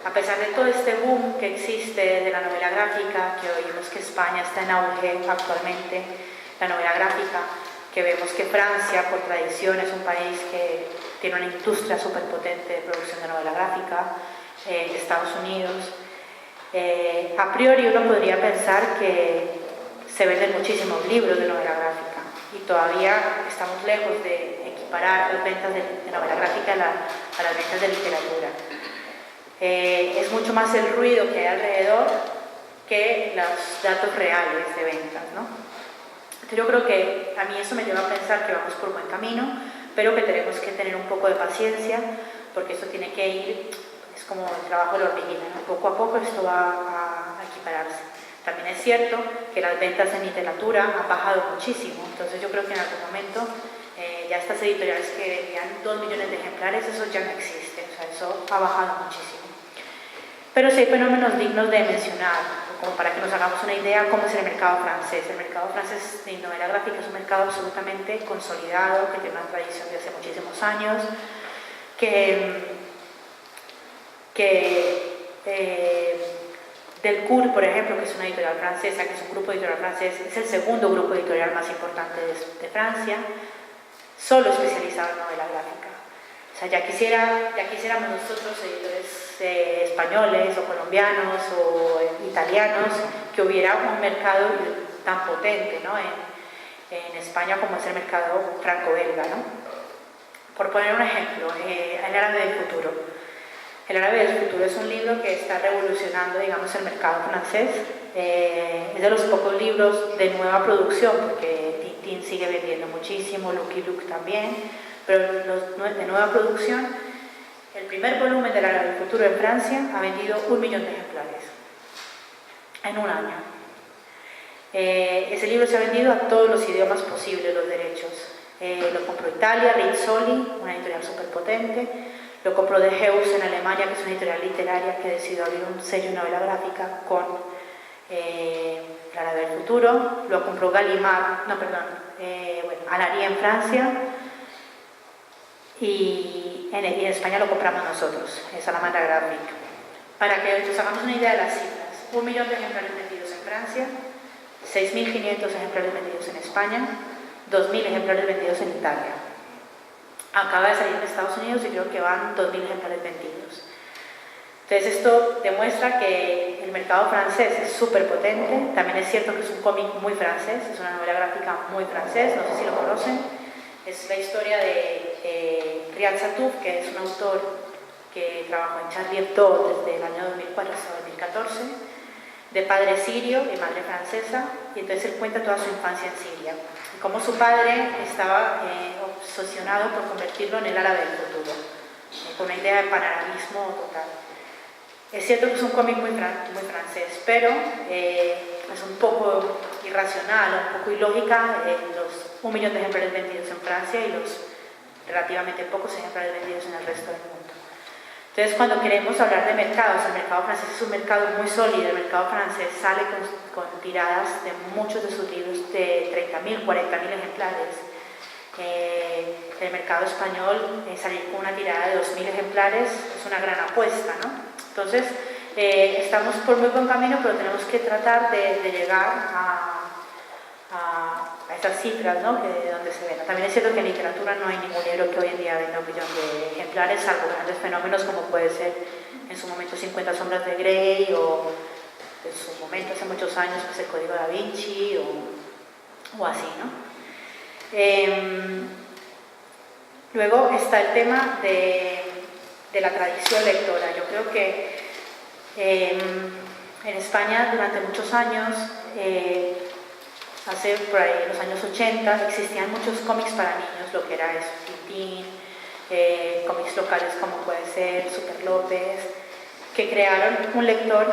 a pesar de todo este boom que existe de la novela gráfica, que oímos que España está en auge actualmente, la novela gráfica, que vemos que Francia, por tradición, es un país que tiene una industria súper potente de producción de novela gráfica, Estados Unidos, a priori uno podría pensar que se venden muchísimos libros de novela gráfica y todavía estamos lejos de equiparar las ventas de novela gráfica a las ventas de literatura. Es mucho más el ruido que hay alrededor que los datos reales de ventas, ¿no? Yo creo que a mí eso me lleva a pensar que vamos por buen camino, pero que tenemos que tener un poco de paciencia, porque esto tiene que ir, es como el trabajo de la hormiguita, ¿no? Poco a poco esto va a equipararse. También es cierto que las ventas en literatura han bajado muchísimo, entonces yo creo que en algún momento ya estas editoriales que vendían 2 millones de ejemplares, eso ya no existe, o sea, eso ha bajado muchísimo. Pero sí hay fenómenos dignos de mencionar, como para que nos hagamos una idea cómo es el mercado francés. El mercado francés de novela gráfica es un mercado absolutamente consolidado, que tiene una tradición de hace muchísimos años, Delcourt, por ejemplo, que es una editorial francesa, que es un grupo editorial francés, es el segundo grupo editorial más importante de Francia, solo especializado en novela gráfica. O sea, ya quisiéramos nosotros, editores españoles o colombianos o italianos, que hubiera un mercado tan potente, ¿no? en España como es el mercado franco-belga, ¿no? Por poner un ejemplo, El árabe del futuro. El árabe del futuro es un libro que está revolucionando, digamos, el mercado francés. Es de los pocos libros de nueva producción, porque Tintín sigue vendiendo muchísimo, Lucky Luke también, pero los de nueva producción, el primer volumen del árabe del futuro en Francia ha vendido 1 millón de ejemplares en un año. Ese libro se ha vendido a todos los idiomas posibles, los derechos. Lo compró Italia, Rizzoli, una editorial súper potente. Lo compró De Heus en Alemania, que es una editorial literaria que decidió abrir un sello de novela gráfica con el árabe del futuro. Lo compró Gallimard, Alary en Francia. Y en España lo compramos nosotros, Salamandra Graphic. Para que nos hagamos una idea de las cifras: 1 millón de ejemplares vendidos en Francia, 6.500 ejemplares vendidos en España, 2.000 ejemplares vendidos en Italia. Acaba de salir en Estados Unidos y creo que van 2.000 ejemplares vendidos. Entonces esto demuestra que el mercado francés es súper potente. También es cierto que es un cómic muy francés, es una novela gráfica muy francés, no sé si lo conocen. Es la historia de Riyad Sattouf, que es un autor que trabajó en Charlie Hebdo desde el año 2004 hasta 2014, de padre sirio y madre francesa, y entonces él cuenta toda su infancia en Siria, y cómo su padre estaba obsesionado por convertirlo en el árabe del futuro, con una idea de panarabismo total. Es cierto que es un cómic muy francés, pero es un poco irracional, un poco ilógica los 1 millón de ejemplares vendidos en Francia y los relativamente pocos ejemplares vendidos en el resto del mundo. Entonces, cuando queremos hablar de mercados, el mercado francés es un mercado muy sólido. El mercado francés sale con tiradas de muchos de sus libros de 30.000, 40.000 ejemplares. El mercado español, salir con una tirada de 2.000 ejemplares es una gran apuesta, ¿no? Entonces, estamos por muy buen camino, pero tenemos que tratar de llegar a estas cifras, ¿no? De donde se ven. También es cierto que en literatura no hay ningún libro que hoy en día venda 1 millón de ejemplares, salvo grandes fenómenos como puede ser en su momento 50 sombras de Grey, o en su momento hace muchos años pues, el Código Da Vinci o así, ¿no? Luego está el tema de la tradición lectora. Yo creo que en España durante muchos años hace por ahí en los años 80 existían muchos cómics para niños, lo que era eso, Tintín, cómics locales como puede ser Super López, que crearon un lector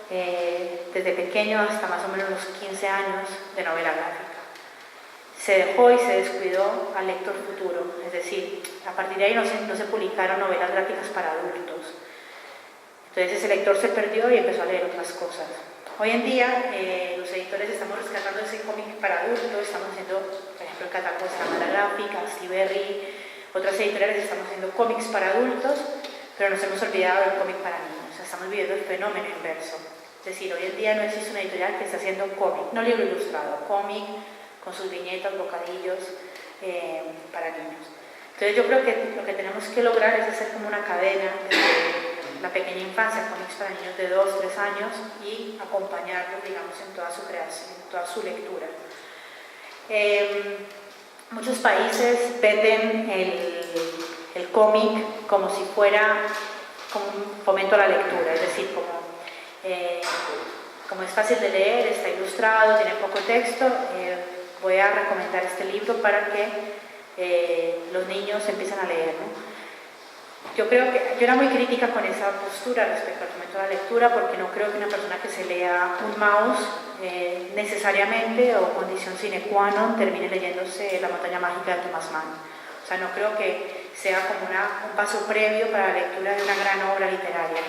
desde pequeño hasta más o menos los 15 años de novela gráfica. Se dejó y se descuidó al lector futuro, es decir, a partir de ahí no se publicaron novelas gráficas para adultos. Entonces ese lector se perdió y empezó a leer otras cosas. Hoy en día los editores estamos rescatando ese cómic para adultos, estamos haciendo, por ejemplo, el catálogo de Samara Gráfica, Ciberry, otras editoriales estamos haciendo cómics para adultos, pero nos hemos olvidado del cómic para niños. O sea, estamos viviendo el fenómeno inverso. Es decir, hoy en día no existe una editorial que esté haciendo cómic, no libro ilustrado, cómic con sus viñetas, bocadillos para niños. Entonces yo creo que lo que tenemos que lograr es hacer como una cadena desde la pequeña infancia, cómics para niños de 2, 3 años y acompañarlos, digamos, en toda su creación, en toda su lectura. Muchos países venden el cómic como si fuera como un fomento a la lectura, es decir, como es fácil de leer, está ilustrado, tiene poco texto, voy a recomendar este libro para que los niños empiecen a leer, ¿no? Yo era muy crítica con esa postura respecto al fomento a la lectura, porque no creo que una persona que se lea un mouse necesariamente o condición sine qua non termine leyéndose La montaña mágica de Thomas Mann. O sea, no creo que sea como un paso previo para la lectura de una gran obra literaria.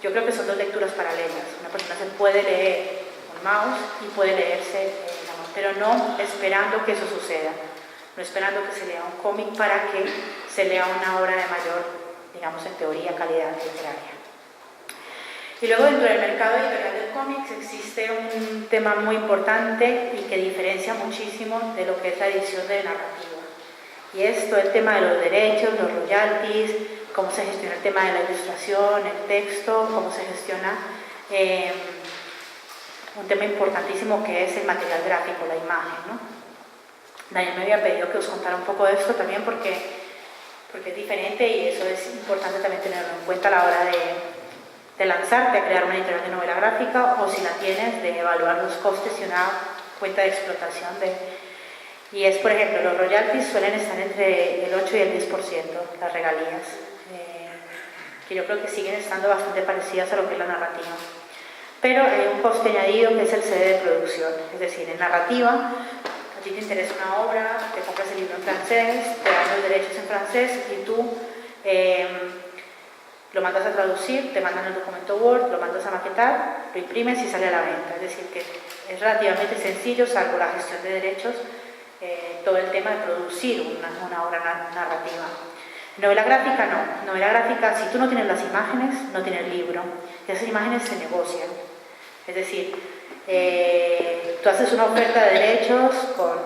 Yo creo que son dos lecturas paralelas. Una persona se puede leer un mouse y puede leerse pero no esperando que eso suceda, no esperando que se lea un cómic para que se lea una obra de mayor, digamos en teoría, calidad literaria. Y luego dentro del mercado editorial del cómics existe un tema muy importante y que diferencia muchísimo de lo que es la edición de narrativa. Y es todo el tema de los derechos, los royalties, cómo se gestiona el tema de la ilustración, el texto, cómo se gestiona un tema importantísimo que es el material gráfico, la imagen, ¿no? Daniel me había pedido que os contara un poco de esto también porque es diferente y eso es importante también tenerlo en cuenta a la hora de lanzarte a crear una editorial de novela gráfica, o si la tienes, de evaluar los costes y una cuenta de explotación y es, por ejemplo, los royalties suelen estar entre el 8 y el 10%, las regalías, que yo creo que siguen estando bastante parecidas a lo que es la narrativa. Pero hay un coste añadido que es el CD de producción, es decir, en narrativa, a ti te interesa una obra, te compras el libro en francés, te dan los derechos en francés y tú lo mandas a traducir, te mandan el documento Word, lo mandas a maquetar, lo imprimes y sale a la venta. Es decir, que es relativamente sencillo, salvo la gestión de derechos, todo el tema de producir una obra narrativa. Novela gráfica no. Novela gráfica, si tú no tienes las imágenes, no tienes el libro. Y esas imágenes se negocian. Es decir, tú haces una oferta de derechos con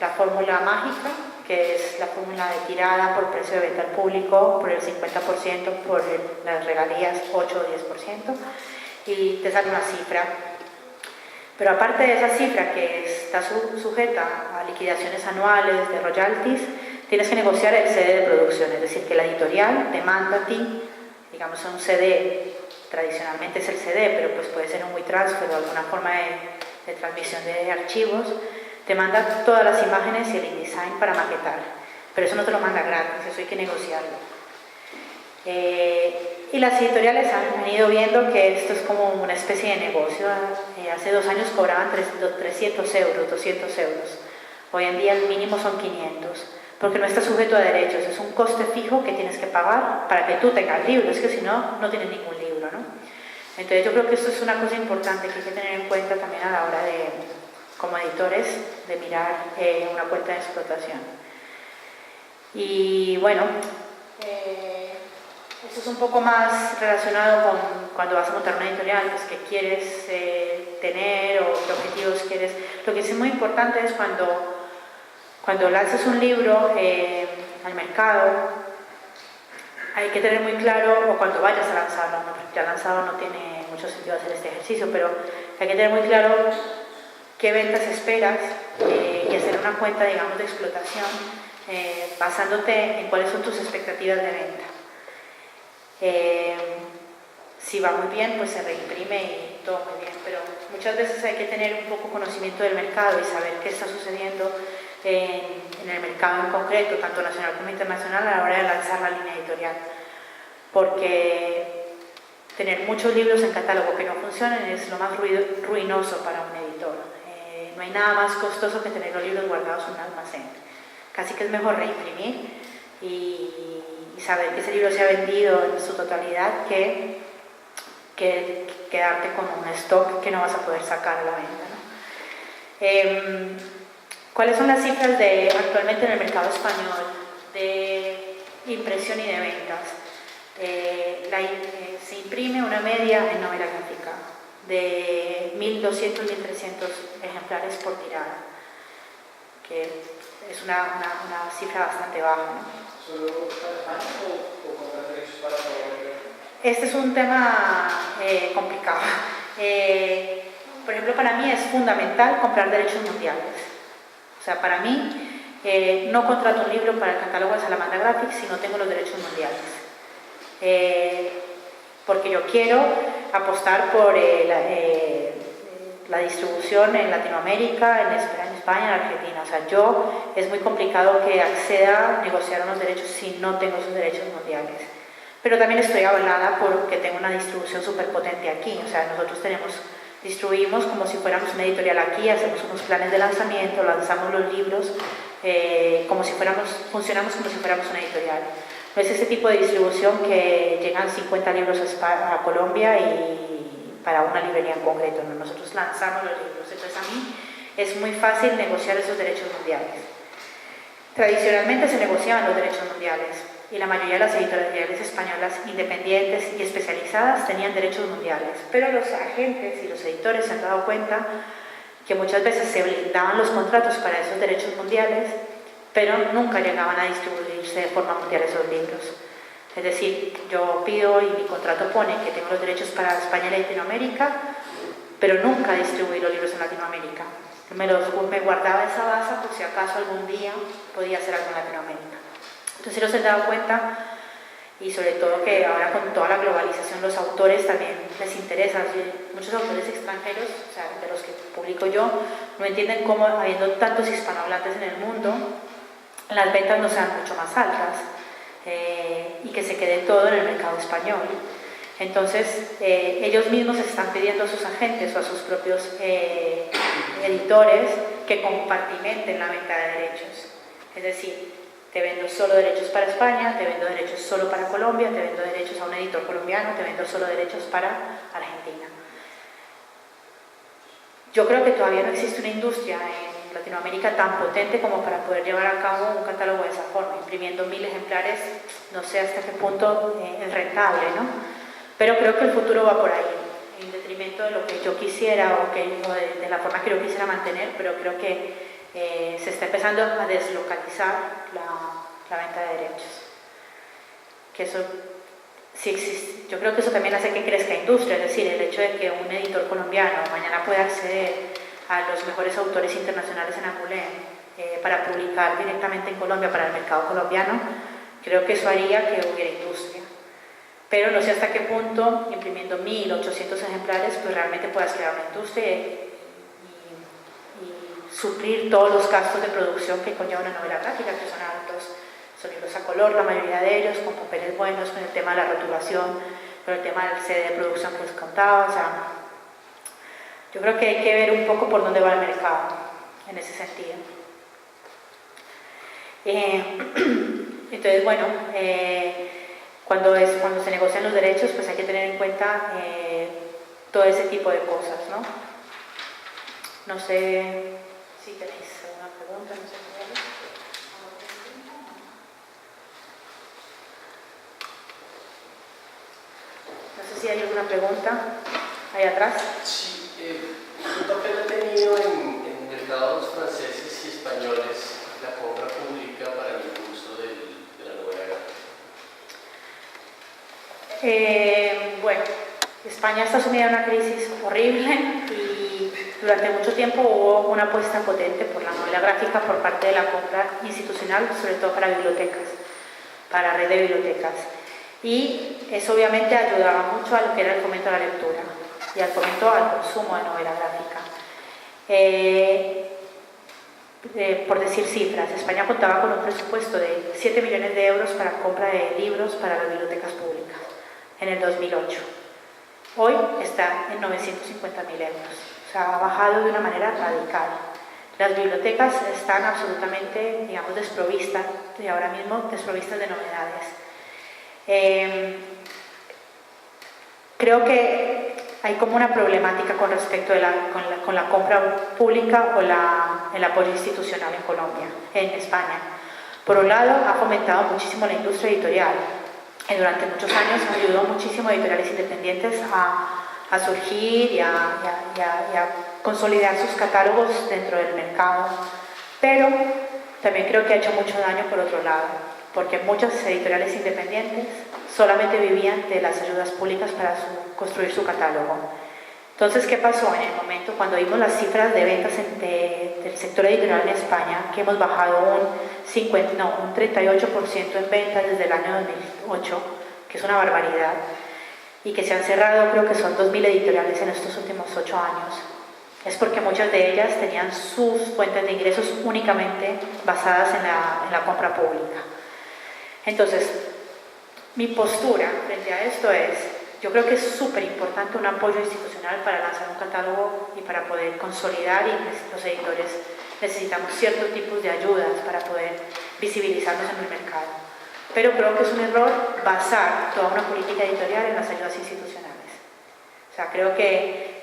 la fórmula mágica, que es la fórmula de tirada por precio de venta al público, por el 50%, por las regalías 8 o 10%, y te sale una cifra. Pero aparte de esa cifra que está sujeta a liquidaciones anuales de royalties, tienes que negociar el CD de producción, es decir, que la editorial te manda a ti, digamos, un CD, tradicionalmente es el CD, pero pues puede ser un WeTransfer o alguna forma de transmisión de archivos, te manda todas las imágenes y el InDesign para maquetar, pero eso no te lo manda gratis, eso hay que negociarlo. Y las editoriales han ido viendo que esto es como una especie de negocio. Hace 2 años cobraban 300 euros, 200 euros. Hoy en día el mínimo son 500, porque no está sujeto a derechos, es un coste fijo que tienes que pagar para que tú tengas libros, es que si no, no tienes ningún libro, ¿no? Entonces yo creo que esto es una cosa importante que hay que tener en cuenta también a la hora de, como editores, de mirar una cuenta de explotación. Y bueno, esto es un poco más relacionado con cuando vas a montar una editorial, pues qué quieres tener o qué objetivos quieres. Lo que es muy importante es cuando lanzas un libro al mercado, hay que tener muy claro, o cuando vayas a lanzarlo, ¿no? Porque ya lanzado no tiene mucho sentido hacer este ejercicio, pero hay que tener muy claro qué ventas esperas y hacer una cuenta, digamos, de explotación basándote en cuáles son tus expectativas de venta. Si va muy bien, pues se reimprime y todo muy bien, pero muchas veces hay que tener un poco conocimiento del mercado y saber qué está sucediendo en el mercado en concreto, tanto nacional como internacional, a la hora de lanzar la línea editorial. Porque tener muchos libros en catálogo que no funcionen es lo más ruinoso para un editor. No hay nada más costoso que tener los libros guardados en un almacén. Casi que es mejor reimprimir y saber que ese libro se ha vendido en su totalidad que quedarte con un stock que no vas a poder sacar a la venta, ¿no? ¿Cuáles son las cifras actualmente en el mercado español de impresión y de ventas? Se imprime una media en novela gráfica de 1.200, 1.300 ejemplares por tirada, que es una cifra bastante baja, ¿no? ¿Solo para España o comprar derechos para todo el mundo? Este es un tema complicado. Por ejemplo, para mí es fundamental comprar derechos mundiales. O sea, para mí no contrato un libro para el catálogo de Salamandra Graphics si no tengo los derechos mundiales. Porque yo quiero apostar por la distribución en Latinoamérica, en España, en Argentina. O sea, es muy complicado que acceda a negociar unos derechos si no tengo esos derechos mundiales. Pero también estoy avalada porque tengo una distribución súper potente aquí. O sea, nosotros distribuimos como si fuéramos una editorial aquí, hacemos unos planes de lanzamiento, lanzamos los libros, funcionamos como si fuéramos una editorial. No es ese tipo de distribución que llegan 50 libros a Colombia y para una librería en concreto, ¿no? Nosotros lanzamos los libros. Entonces a mí es muy fácil negociar esos derechos mundiales. Tradicionalmente se negociaban los derechos mundiales y la mayoría de las editoriales españolas independientes y especializadas tenían derechos mundiales, pero los agentes y los editores se han dado cuenta que muchas veces se blindaban los contratos para esos derechos mundiales, pero nunca llegaban a distribuirse de forma mundial esos libros. Es decir, yo pido y mi contrato pone que tengo los derechos para España y Latinoamérica, pero nunca distribuí los libros en Latinoamérica. Me guardaba esa base por si acaso algún día podía hacer algo en Latinoamérica. Entonces ellos se han dado cuenta, y sobre todo que ahora con toda la globalización los autores también les interesa. Muchos autores extranjeros, o sea, de los que publico yo, no entienden cómo, habiendo tantos hispanohablantes en el mundo, las ventas no sean mucho más altas y que se quede todo en el mercado español. Entonces ellos mismos están pidiendo a sus agentes o a sus propios editores que compartimenten la venta de derechos. Es decir, te vendo solo derechos para España, te vendo derechos solo para Colombia, te vendo derechos a un editor colombiano, te vendo solo derechos para Argentina. Yo creo que todavía no existe una industria en Latinoamérica tan potente como para poder llevar a cabo un catálogo de esa forma, imprimiendo 1.000 ejemplares, no sé hasta qué punto es rentable, ¿no? Pero creo que el futuro va por ahí, en detrimento de lo que yo quisiera o de la forma que yo quisiera mantener, pero creo que se está empezando a deslocalizar la venta de derechos. Que eso sí existe. Yo creo que eso también hace que crezca industria, es decir, el hecho de que un editor colombiano mañana pueda acceder a los mejores autores internacionales en Angoulême para publicar directamente en Colombia para el mercado colombiano, creo que eso haría que hubiera industria. Pero no sé hasta qué punto, imprimiendo 1.800 ejemplares, pues realmente puedas crear una industria y suplir todos los gastos de producción que conlleva una novela gráfica, que son altos. Son libros a color, la mayoría de ellos, con papeles buenos, con el tema de la rotulación, con el tema del CD de producción que les contaba. O sea, yo creo que hay que ver un poco por dónde va el mercado en ese sentido. Entonces, bueno, cuando se negocian los derechos, pues hay que tener en cuenta todo ese tipo de cosas, ¿no? No sé si tenéis alguna pregunta, no sé. No sé si hay alguna pregunta ahí atrás. Sí, ¿qué papel ha tenido en mercados franceses y españoles la compra pública para el impulso de la novela gráfica? Bueno, España está sumida en una crisis horrible y durante mucho tiempo hubo una apuesta potente por la novela gráfica por parte de la compra institucional, sobre todo para bibliotecas, para la red de bibliotecas. Y eso obviamente ayudaba mucho a lo que era el fomento de la lectura. y al fomento al consumo de novela gráfica. Por decir cifras, España contaba con un presupuesto de 7 millones de euros para compra de libros para las bibliotecas públicas en el 2008. Hoy está en 950.000 euros, o sea, ha bajado de una manera radical. Las bibliotecas están absolutamente, digamos, desprovistas, y ahora mismo desprovistas de novedades. Creo que hay como una problemática con respecto de con la compra pública o el apoyo institucional en Colombia, en España. Por un lado, ha fomentado muchísimo la industria editorial. Durante muchos años ayudó muchísimo a editoriales independientes a surgir y a consolidar sus catálogos dentro del mercado. Pero también creo que ha hecho mucho daño por otro lado, porque muchas editoriales independientes solamente vivían de las ayudas públicas para construir su catálogo. Entonces, ¿qué pasó en el momento cuando vimos las cifras de ventas del sector editorial en España, que hemos bajado un 38% en ventas desde el año 2008, que es una barbaridad, y que se han cerrado, creo que son 2.000 editoriales en estos últimos 8 años? Es porque muchas de ellas tenían sus fuentes de ingresos únicamente basadas en la compra pública. Entonces, mi postura frente a esto es, yo creo que es súper importante un apoyo institucional para lanzar un catálogo y para poder consolidar, y los editores necesitamos ciertos tipos de ayudas para poder visibilizarnos en el mercado. Pero creo que es un error basar toda una política editorial en las ayudas institucionales. O sea, creo que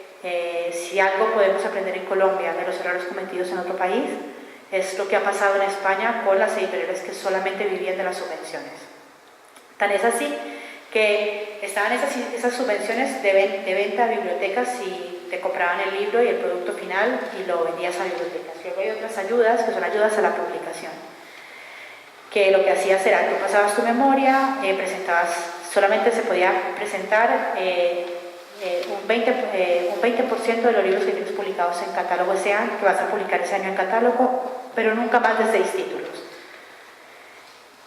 si algo podemos aprender en Colombia de los errores cometidos en otro país, es lo que ha pasado en España con las editoriales que solamente vivían de las subvenciones. Tan es así que estaban esas subvenciones de venta a bibliotecas y te compraban el libro y el producto final y lo vendías a bibliotecas. Luego hay otras ayudas que son ayudas a la publicación, que lo que hacías era, tú pasabas tu memoria, solamente se podía presentar un 20% de los libros que tienes publicados en catálogo ese año, que vas a publicar ese año en catálogo, pero nunca más de 6 títulos.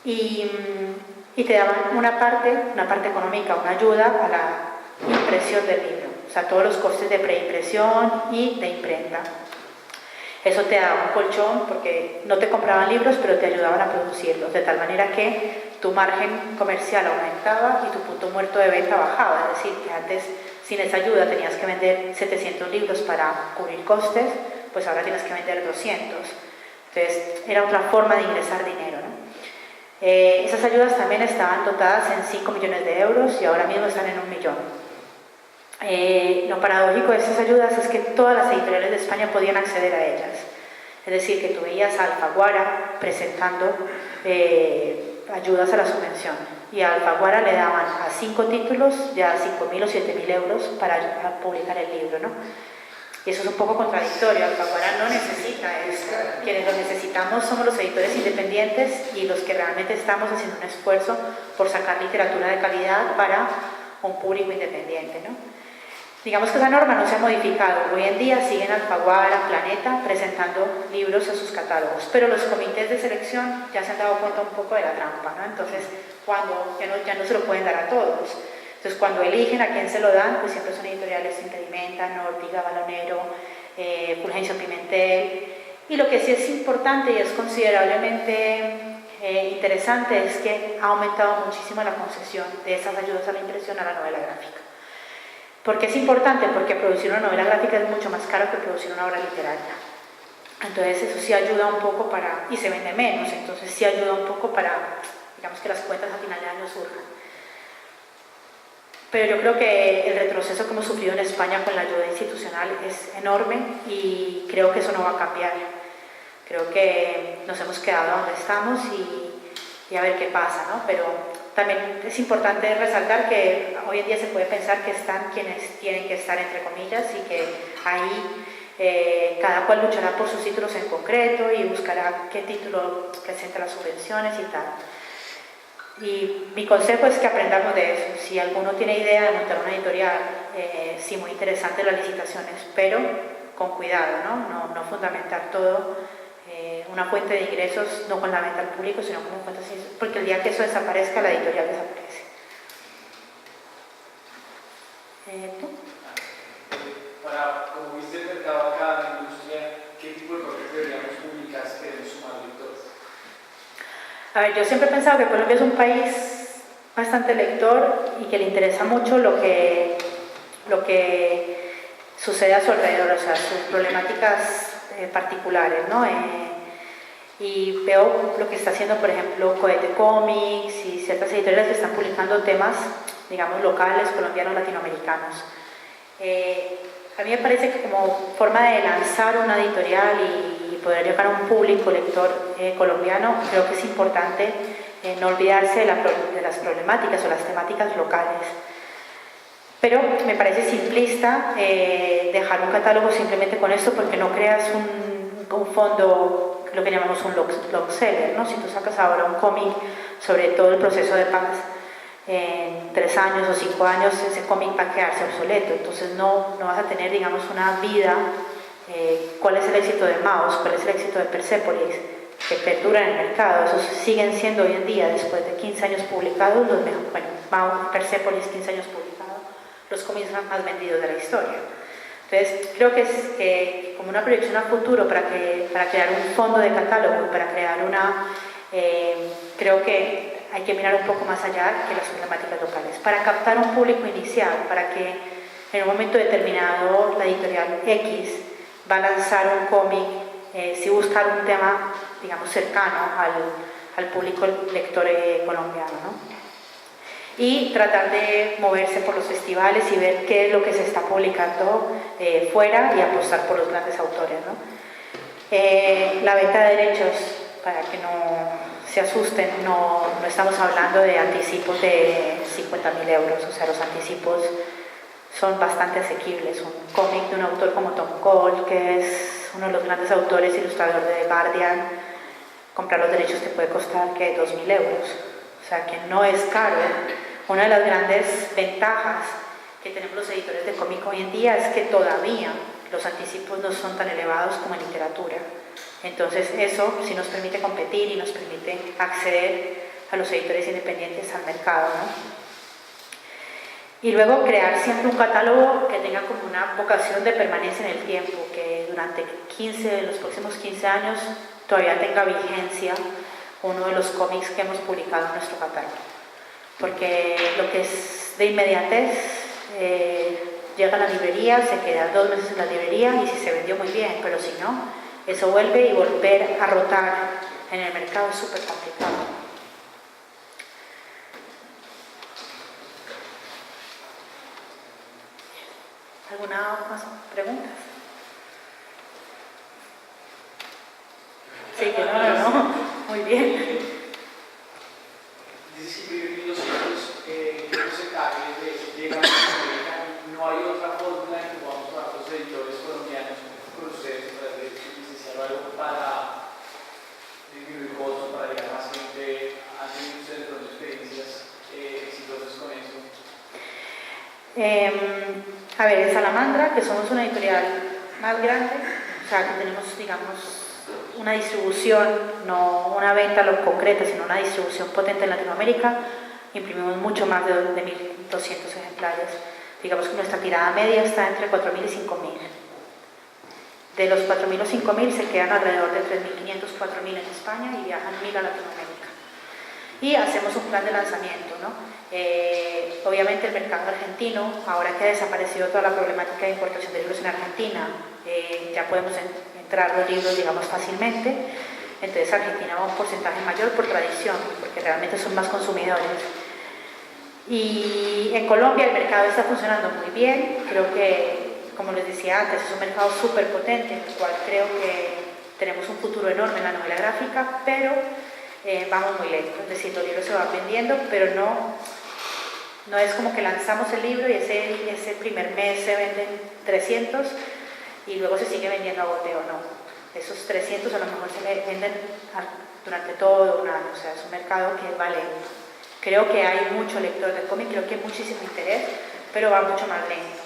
Y te daban una parte económica, una ayuda a la impresión del libro, o sea, todos los costes de preimpresión y de imprenta. Eso te daba un colchón porque no te compraban libros, pero te ayudaban a producirlos, de tal manera que tu margen comercial aumentaba y tu punto muerto de venta bajaba. Es decir, que antes sin esa ayuda tenías que vender 700 libros para cubrir costes, pues ahora tienes que vender 200. Entonces, era otra forma de ingresar dinero, ¿no? Esas ayudas también estaban dotadas en 5 millones de euros y ahora mismo están en 1 millón. Lo paradójico de esas ayudas es que todas las editoriales de España podían acceder a ellas. Es decir, que tú veías a Alfaguara presentando ayudas a la subvención, y a Alfaguara le daban a 5 títulos ya 5.000 o 7.000 euros para publicar el libro, ¿no? Y eso es un poco contradictorio. Alfaguara no necesita esto. Quienes lo necesitamos somos los editores independientes y los que realmente estamos haciendo un esfuerzo por sacar literatura de calidad para un público independiente, ¿no? Digamos que esa norma no se ha modificado. Hoy en día siguen Alfaguara, Planeta presentando libros en sus catálogos, pero los comités de selección ya se han dado cuenta un poco de la trampa, ¿no? Entonces, ya no se lo pueden dar a todos. Entonces, cuando eligen a quién se lo dan, pues siempre son editoriales Impedimenta, Nórdica, Balonero, Fulgencio Pimentel. Y lo que sí es importante y es considerablemente interesante es que ha aumentado muchísimo la concesión de esas ayudas a la impresión a la novela gráfica. ¿Por qué es importante? Porque producir una novela gráfica es mucho más caro que producir una obra literaria. Entonces, eso sí ayuda un poco y se vende menos, entonces sí ayuda un poco para, digamos, que las cuentas a final de año surjan. Pero yo creo que el retroceso que hemos sufrido en España con la ayuda institucional es enorme y creo que eso no va a cambiar. Creo que nos hemos quedado donde estamos y a ver qué pasa, ¿no? Pero también es importante resaltar que hoy en día se puede pensar que están quienes tienen que estar, entre comillas, y que ahí cada cual luchará por sus títulos en concreto y buscará qué título presenta las subvenciones y tal. Y mi consejo es que aprendamos de eso. Si alguno tiene idea de montar una editorial, sí, muy interesante las licitaciones, pero con cuidado, ¿no? No fundamentar todo una fuente de ingresos no con la venta al público, sino como fuente de ingresos, porque el día que eso desaparezca, la editorial desaparece. A ver, yo siempre he pensado que Colombia es un país bastante lector y que le interesa mucho lo que sucede a su alrededor, o sea, sus problemáticas particulares, ¿no? Y veo lo que está haciendo, por ejemplo, Cohete Comics y ciertas editoriales que están publicando temas, digamos, locales, colombianos, latinoamericanos. A mí me parece que como forma de lanzar una editorial y poder llegar a un público lector colombiano, creo que es importante no olvidarse de las problemáticas o las temáticas locales. Pero me parece simplista dejar un catálogo simplemente con esto, porque no creas un fondo, lo que llamamos un long seller, ¿no? Si tú sacas ahora un cómic sobre todo el proceso de paz, en 3 años o 5 años ese cómic va a quedarse obsoleto, entonces no vas a tener, digamos, una vida. ¿Cuál es el éxito de Maus? ¿Cuál es el éxito de Persepolis? Que perdura en el mercado. Esos siguen siendo hoy en día, después de 15 años publicados, los mejores. Bueno, Maus, Persepolis, 15 años publicados, los cómics más vendidos de la historia. Entonces, creo que es como una proyección a futuro para crear un fondo de catálogo, para crear creo que hay que mirar un poco más allá que las problemáticas locales, para captar un público inicial, para que en un momento determinado la editorial X va a lanzar un cómic, si buscar un tema, digamos, cercano al público lector colombiano, ¿no? Y tratar de moverse por los festivales y ver qué es lo que se está publicando fuera y apostar por los grandes autores, ¿no? La venta de derechos, para que no se asusten, no estamos hablando de anticipos de 50.000 euros, o sea, los anticipos son bastante asequibles. Un cómic de un autor como Tom Cole, que es uno de los grandes autores, ilustrador de The Guardian, comprar los derechos te puede costar que 2.000 euros, o sea que no es caro. Una de las grandes ventajas que tenemos los editores de cómic hoy en día es que todavía los anticipos no son tan elevados como en literatura. Entonces eso sí nos permite competir y nos permite acceder a los editores independientes al mercado, ¿no? Y luego crear siempre un catálogo que tenga como una vocación de permanencia en el tiempo, que durante los próximos 15 años todavía tenga vigencia uno de los cómics que hemos publicado en nuestro catálogo. Porque lo que es de inmediatez, llega a la librería, se queda 2 meses en la librería y si se vendió muy bien, pero si no, eso vuelve y volver a rotar en el mercado es súper complicado. ¿Alguna más preguntas? Sí, que no. Muy bien. Dice que vivir los hijos, ¿qué porcentaje llegan a América? No hay otra fórmula en que podamos trabajar los editores colombianos con ustedes, para licenciar algo para disminuir costos, para llegar a más gente. ¿Hacen ustedes pronto experiencias exitosas con eso? A ver, en Salamandra, que somos una editorial más grande, o sea, que tenemos, digamos, una distribución, no una venta concreta, sino una distribución potente en Latinoamérica, imprimimos mucho más de 1.200 ejemplares. Digamos que nuestra tirada media está entre 4.000 y 5.000. De los 4.000 o 5.000 se quedan alrededor de 3.500, 4.000 en España y viajan 1.000 a Latinoamérica. Y hacemos un plan de lanzamiento, ¿no? Obviamente el mercado argentino, ahora que ha desaparecido toda la problemática de importación de libros en Argentina, ya podemos entrar los libros, digamos, fácilmente. Entonces Argentina va a un porcentaje mayor por tradición, porque realmente son más consumidores. Y en Colombia el mercado está funcionando muy bien. Creo que, como les decía antes, es un mercado súper potente, en el cual creo que tenemos un futuro enorme en la novela gráfica, pero vamos muy lento. Es decir, los libros se van vendiendo, pero no es como que lanzamos el libro y ese primer mes se venden 300 y luego se sigue vendiendo a goteo, no. Esos 300 a lo mejor se venden durante todo un año, o sea, es un mercado que va lento. Creo que hay mucho lector de cómic, creo que hay muchísimo interés, pero va mucho más lento.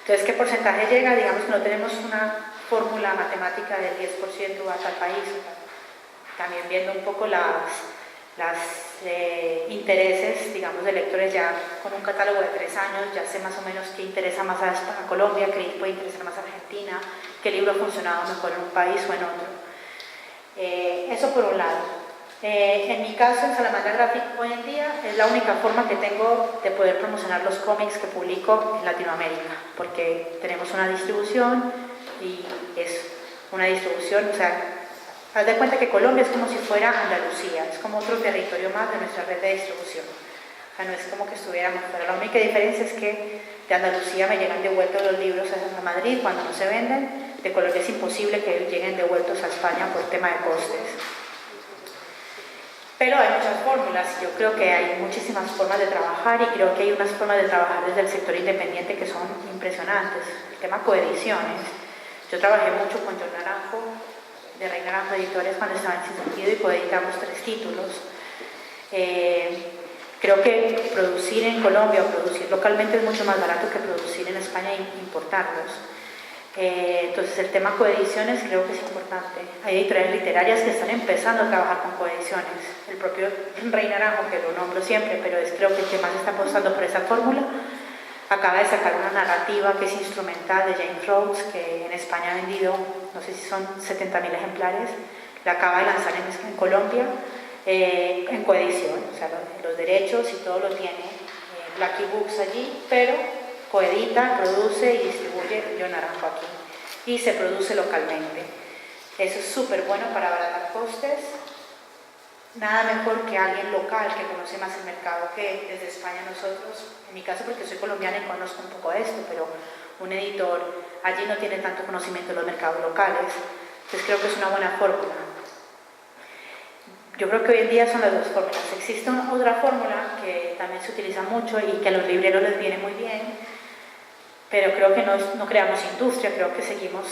Entonces, ¿qué porcentaje llega? Digamos que no tenemos una fórmula matemática del 10% a tal país. También viendo un poco las intereses, digamos, de lectores ya con un catálogo de 3 años, ya sé más o menos qué interesa más a Colombia, qué puede interesar más a Argentina, qué libro ha funcionado mejor en un país o en otro. Eso por un lado. En mi caso, en Salamandra Graphic hoy en día es la única forma que tengo de poder promocionar los cómics que publico en Latinoamérica, porque tenemos una distribución y es una distribución, o sea, haz de cuenta que Colombia es como si fuera Andalucía, es como otro territorio más de nuestra red de distribución. O sea, no es como que estuviéramos, pero la única diferencia es que de Andalucía me llegan devueltos los libros a Madrid cuando no se venden, de Colombia es imposible que lleguen devueltos a España por tema de costes. Pero hay muchas fórmulas, yo creo que hay muchísimas formas de trabajar y creo que hay unas formas de trabajar desde el sector independiente que son impresionantes. El tema coediciones, yo trabajé mucho con John Naranjo, de Rey Naranjo Editores cuando estaba en Sin Sentido y coeditamos 3 títulos. Creo que producir en Colombia o producir localmente es mucho más barato que producir en España e importarlos. Entonces el tema coediciones creo que es importante. Hay editoriales literarias que están empezando a trabajar con coediciones. El propio Rey Naranjo, que lo nombro siempre, pero creo que el que más está apostando por esa fórmula, acaba de sacar una narrativa que es instrumental de James Rhodes, que en España ha vendido, no sé si son 70.000 ejemplares, la acaba de lanzar en Colombia en coedición, o sea, los derechos y todo lo tiene Blacky Books allí, pero coedita, produce y distribuye John Naranjo aquí y se produce localmente. Eso es súper bueno para abaratar costes. Nada mejor que alguien local que conoce más el mercado que desde España nosotros, en mi caso porque soy colombiana y conozco un poco esto, pero un editor allí no tiene tanto conocimiento de los mercados locales, entonces creo que es una buena fórmula. Yo creo que hoy en día son las dos fórmulas. Existe otra fórmula que también se utiliza mucho y que a los libreros les viene muy bien, pero creo que no creamos industria, creo que seguimos,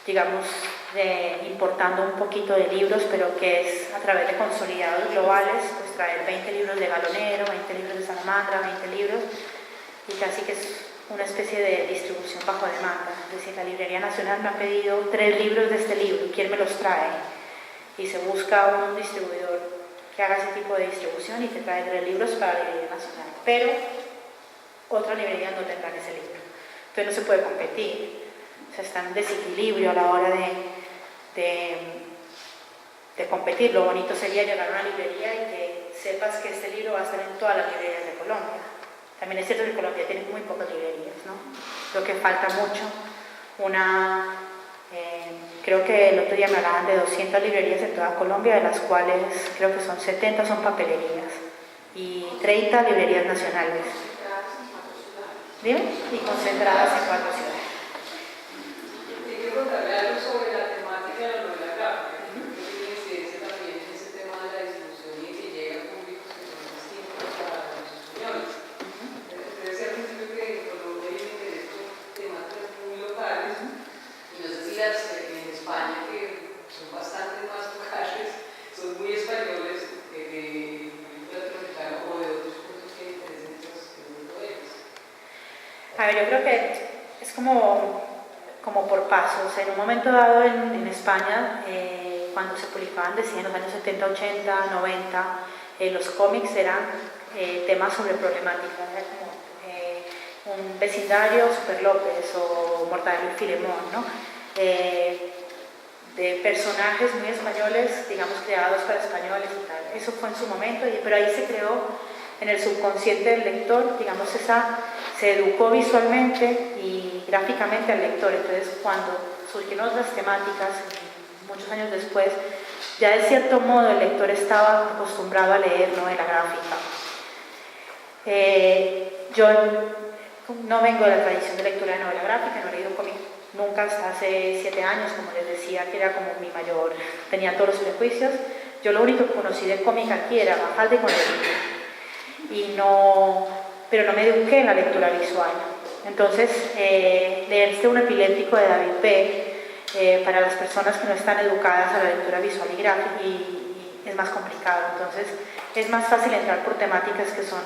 digamos, importando un poquito de libros, pero que es a través de consolidados globales, pues traer 20 libros de Galonero, 20 libros de Salamandra, 20 libros, y casi que es una especie de distribución bajo demanda. Es decir, la Librería Nacional me ha pedido 3 libros de este libro, ¿quién me los trae? Y se busca un distribuidor que haga ese tipo de distribución y te trae 3 libros para la Librería Nacional, pero otras librerías no tendrán ese libro, entonces no se puede competir, o sea, está en desequilibrio a la hora de competir. Lo bonito sería llegar a una librería y que sepas que este libro va a estar en todas las librerías de Colombia. También es cierto que Colombia tiene muy pocas librerías, ¿no? Creo que falta mucho creo que el otro día me hablaban de 200 librerías de toda Colombia, de las cuales creo que son 70 son papelerías y 30 librerías nacionales. ¿Dime? Y concentradas en 4 ciudades. Quiero contarle algo sobre la temática de la novela gráfica. Creo que tiene incidencia también en ese tema de la distribución y que llega a públicos que son distintos a los españoles. Debe ser al principio que en Colombia hay un interés por temáticas muy locales, y no sé si las en España, que son bastante más locales, son muy españoles latinoamericanos o de otros puntos que interesen esas novelas. A ver, yo creo que es como por pasos. En un momento dado en España, cuando se publicaban, decían en los años 70, 80, 90, los cómics eran temas sobre problemática, era como un vecindario, Super López o Mortadelo y Filemón, ¿no? De personajes muy españoles, digamos, creados para españoles y tal. Eso fue en su momento, pero ahí se creó en el subconsciente del lector, digamos, se educó visualmente y gráficamente al lector. Entonces, cuando surgieron otras temáticas, muchos años después, ya de cierto modo el lector estaba acostumbrado a leer novela gráfica. Yo no vengo de la tradición de lectura de novela gráfica, no he leído cómic nunca hasta hace 7 años, como les decía, que era como mi mayor, tenía todos los prejuicios. Yo lo único que conocí de cómic aquí era Mafalda y Conejito, pero no me eduqué en la lectura visual. Entonces, leerse Un epiléptico de David P. Para las personas que no están educadas a la lectura visual y gráfica es más complicado. Entonces, es más fácil entrar por temáticas que son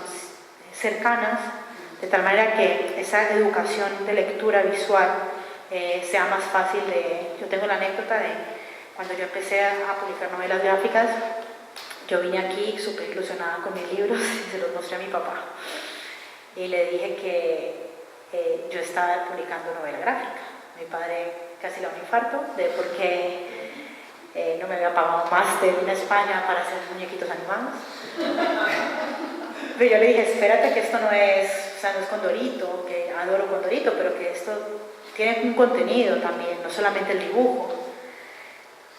cercanas, de tal manera que esa educación de lectura visual sea más fácil Yo tengo la anécdota de cuando yo empecé a publicar novelas gráficas, yo vine aquí súper ilusionada con mis libros y se los mostré a mi papá. Y le dije que yo estaba publicando novela gráfica. Mi padre casi le da un infarto de por qué primero me había pagado un máster en España para hacer muñequitos animados. Pero yo le dije, espérate que esto no es Condorito, que adoro Condorito, pero que esto tiene un contenido también, no solamente el dibujo.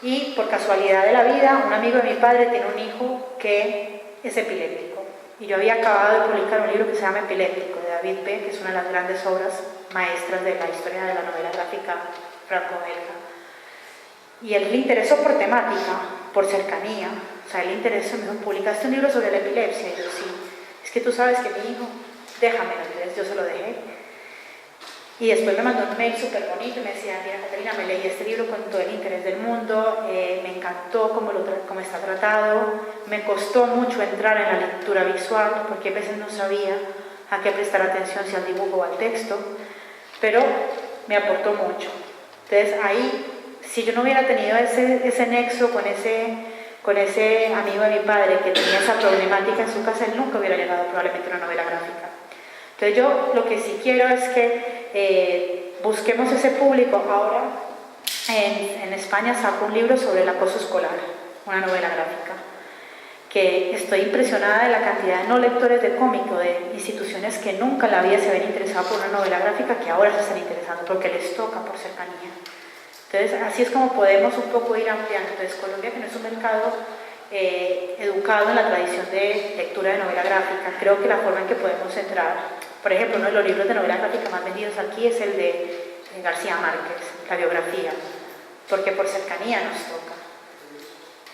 Y por casualidad de la vida, un amigo de mi padre tiene un hijo que es epiléptico. Y yo había acabado de publicar un libro que se llama Epiléptico, de David B., que es una de las grandes obras maestras de la historia de la novela gráfica franco-belga. Y él le interesó por temática, por cercanía. O sea, él le interesó, me dijo, publicaste un libro sobre la epilepsia. Y yo, sí, es que tú sabes que mi hijo, déjamelo. Entonces yo se lo dejé. Y después me mandó un mail súper bonito y me decía, mira, Caterina, me leí este libro con todo el interés del mundo, me encantó cómo está tratado, me costó mucho entrar en la lectura visual, porque a veces no sabía a qué prestar atención, si al dibujo o al texto, pero me aportó mucho. Entonces ahí, si yo no hubiera tenido ese nexo con ese amigo de mi padre que tenía esa problemática en su casa, él nunca hubiera llegado probablemente a una novela gráfica. Entonces yo lo que sí quiero es que busquemos ese público. Ahora en España saco un libro sobre el acoso escolar, una novela gráfica, que estoy impresionada de la cantidad de no lectores de cómic o de instituciones que nunca en la vida se habían interesado por una novela gráfica, que ahora se están interesando porque les toca por cercanía. Entonces así es como podemos un poco ir ampliando. Entonces Colombia, que no es un mercado educado en la tradición de lectura de novela gráfica, creo que la forma en que podemos entrar, por ejemplo, uno de los libros de novela gráfica más vendidos aquí es el de García Márquez, la biografía, porque por cercanía nos toca.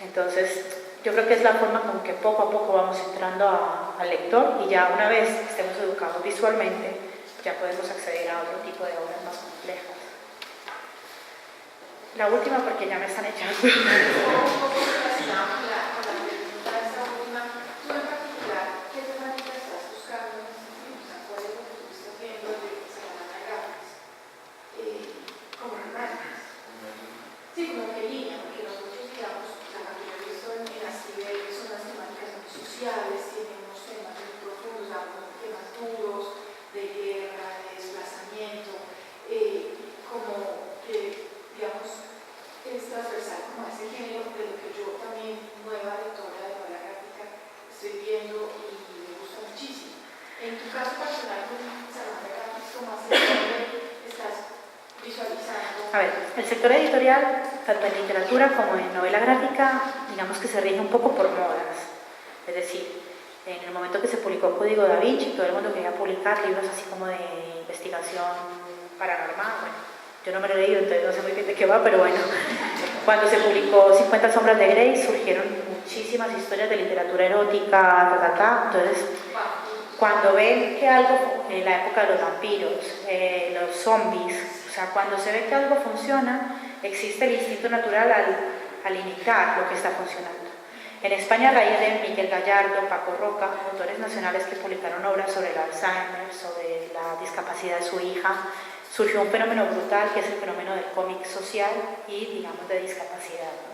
Entonces, yo creo que es la forma con que poco a poco vamos entrando al lector, y ya una vez estemos educados visualmente, ya podemos acceder a otro tipo de obras más complejas. La última, porque ya me están echando. Sí, como que línea, porque nosotros, digamos, la cantidad que he visto en las cibeles son las temáticas muy sociales, tenemos temas muy profundos, temas duros, de guerra, de desplazamiento, como que, digamos, es transversal como a ese género de lo que yo también, nueva lectora de novela gráfica, estoy viendo y me gusta muchísimo. En tu caso personal, con Salamandra Graphics, ¿cómo haces? ¿Estás visualizando? A ver, el sector editorial, tanto en literatura como en novela gráfica, digamos que se rige un poco por modas. Es decir, en el momento que se publicó Código Da Vinci, todo el mundo quería publicar libros así como de investigación paranormal. Bueno, yo no me lo he leído, entonces no sé muy bien de qué va, pero bueno, cuando se publicó 50 sombras de Grey, surgieron muchísimas historias de literatura erótica, entonces cuando ven que algo, en la época de los vampiros, los zombies, o sea, cuando se ve que algo funciona, existe el instinto natural al imitar lo que está funcionando. En España, a raíz de Miguel Gallardo, Paco Roca, autores nacionales que publicaron obras sobre el Alzheimer, sobre la discapacidad de su hija, surgió un fenómeno brutal que es el fenómeno del cómic social y, digamos, de discapacidad, ¿no?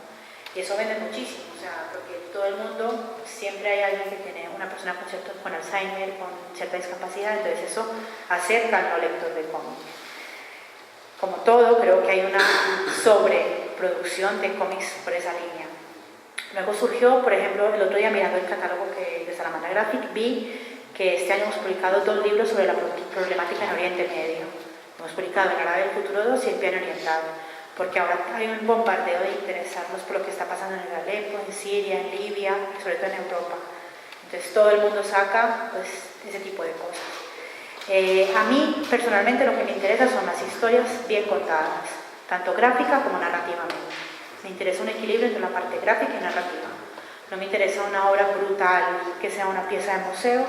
Y eso vende muchísimo, o sea, porque todo el mundo, siempre hay alguien que tiene una persona con Alzheimer, con cierta discapacidad, entonces eso acerca al no lector de cómic. Como todo, creo que hay una sobreproducción de cómics por esa línea. Luego surgió, por ejemplo, el otro día mirando el catálogo de Salamandra Graphic, vi que este año hemos publicado 2 libros sobre la problemática en Oriente Medio. Hemos publicado El árabe del futuro 2 y El piano oriental, porque ahora hay un bombardeo de interesarnos por lo que está pasando en el Alepo, en Siria, en Libia, sobre todo en Europa. Entonces todo el mundo saca pues, ese tipo de cosas. A mí, personalmente, lo que me interesa son las historias bien contadas, tanto gráfica como narrativamente. Me interesa un equilibrio entre la parte gráfica y narrativa. No me interesa una obra brutal que sea una pieza de museo,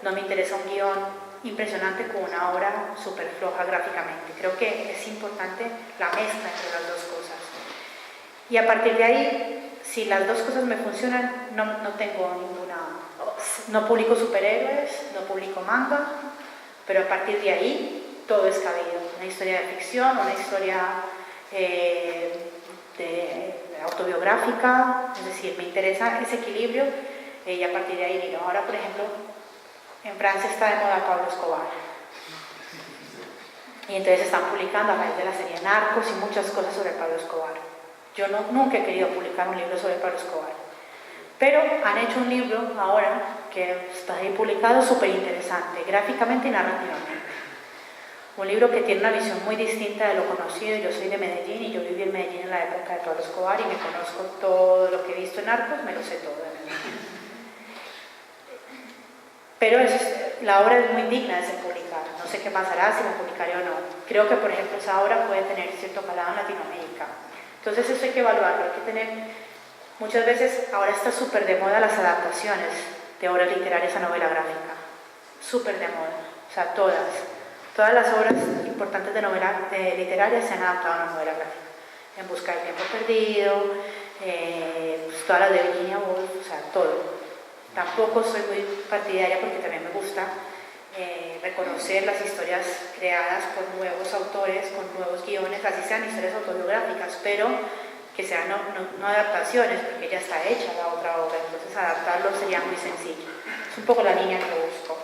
no me interesa un guión impresionante con una obra súper floja gráficamente. Creo que es importante la mezcla entre las dos cosas. Y a partir de ahí, si las dos cosas me funcionan, no tengo ninguna... No publico superhéroes, no publico manga, pero a partir de ahí todo es cabido. Una historia de ficción, una historia autobiográfica, es decir, me interesa ese equilibrio y a partir de ahí digo, ahora por ejemplo, en Francia está de moda Pablo Escobar y entonces están publicando a raíz de la serie Narcos y muchas cosas sobre Pablo Escobar. Yo nunca he querido publicar un libro sobre Pablo Escobar, pero han hecho un libro ahora que está ahí publicado súper interesante, gráficamente y narrativamente. Un libro que tiene una visión muy distinta de lo conocido. Yo soy de Medellín y yo viví en Medellín en la época de Pablo Escobar y me conozco todo lo que he visto en Narcos, me lo sé todo de Medellín. Pero la obra es muy digna de ser publicada. No sé qué pasará si la publicaré o no. Creo que, por ejemplo, esa obra puede tener cierto calado en Latinoamérica. Entonces eso hay que evaluarlo, hay que tener... Muchas veces ahora está súper de moda las adaptaciones de obras literarias a novela gráfica. Súper de moda. O sea, todas las obras importantes de novela literaria se han adaptado a una novela gráfica. En Busca del Tiempo Perdido, pues todas las de Virginia Woolf, o sea, todo. Tampoco soy muy partidaria porque también me gusta reconocer las historias creadas por nuevos autores, con nuevos guiones, así sean historias autobiográficas, pero que sean no adaptaciones, porque ya está hecha la otra obra, entonces adaptarlo sería muy sencillo. Es un poco la línea que busco.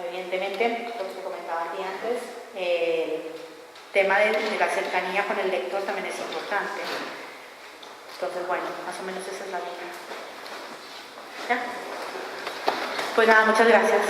Evidentemente, lo que te comentaba aquí antes, el tema de la cercanía con el lector también es importante. Entonces, bueno, más o menos esa es la línea. ¿Ya? Pues nada, muchas gracias.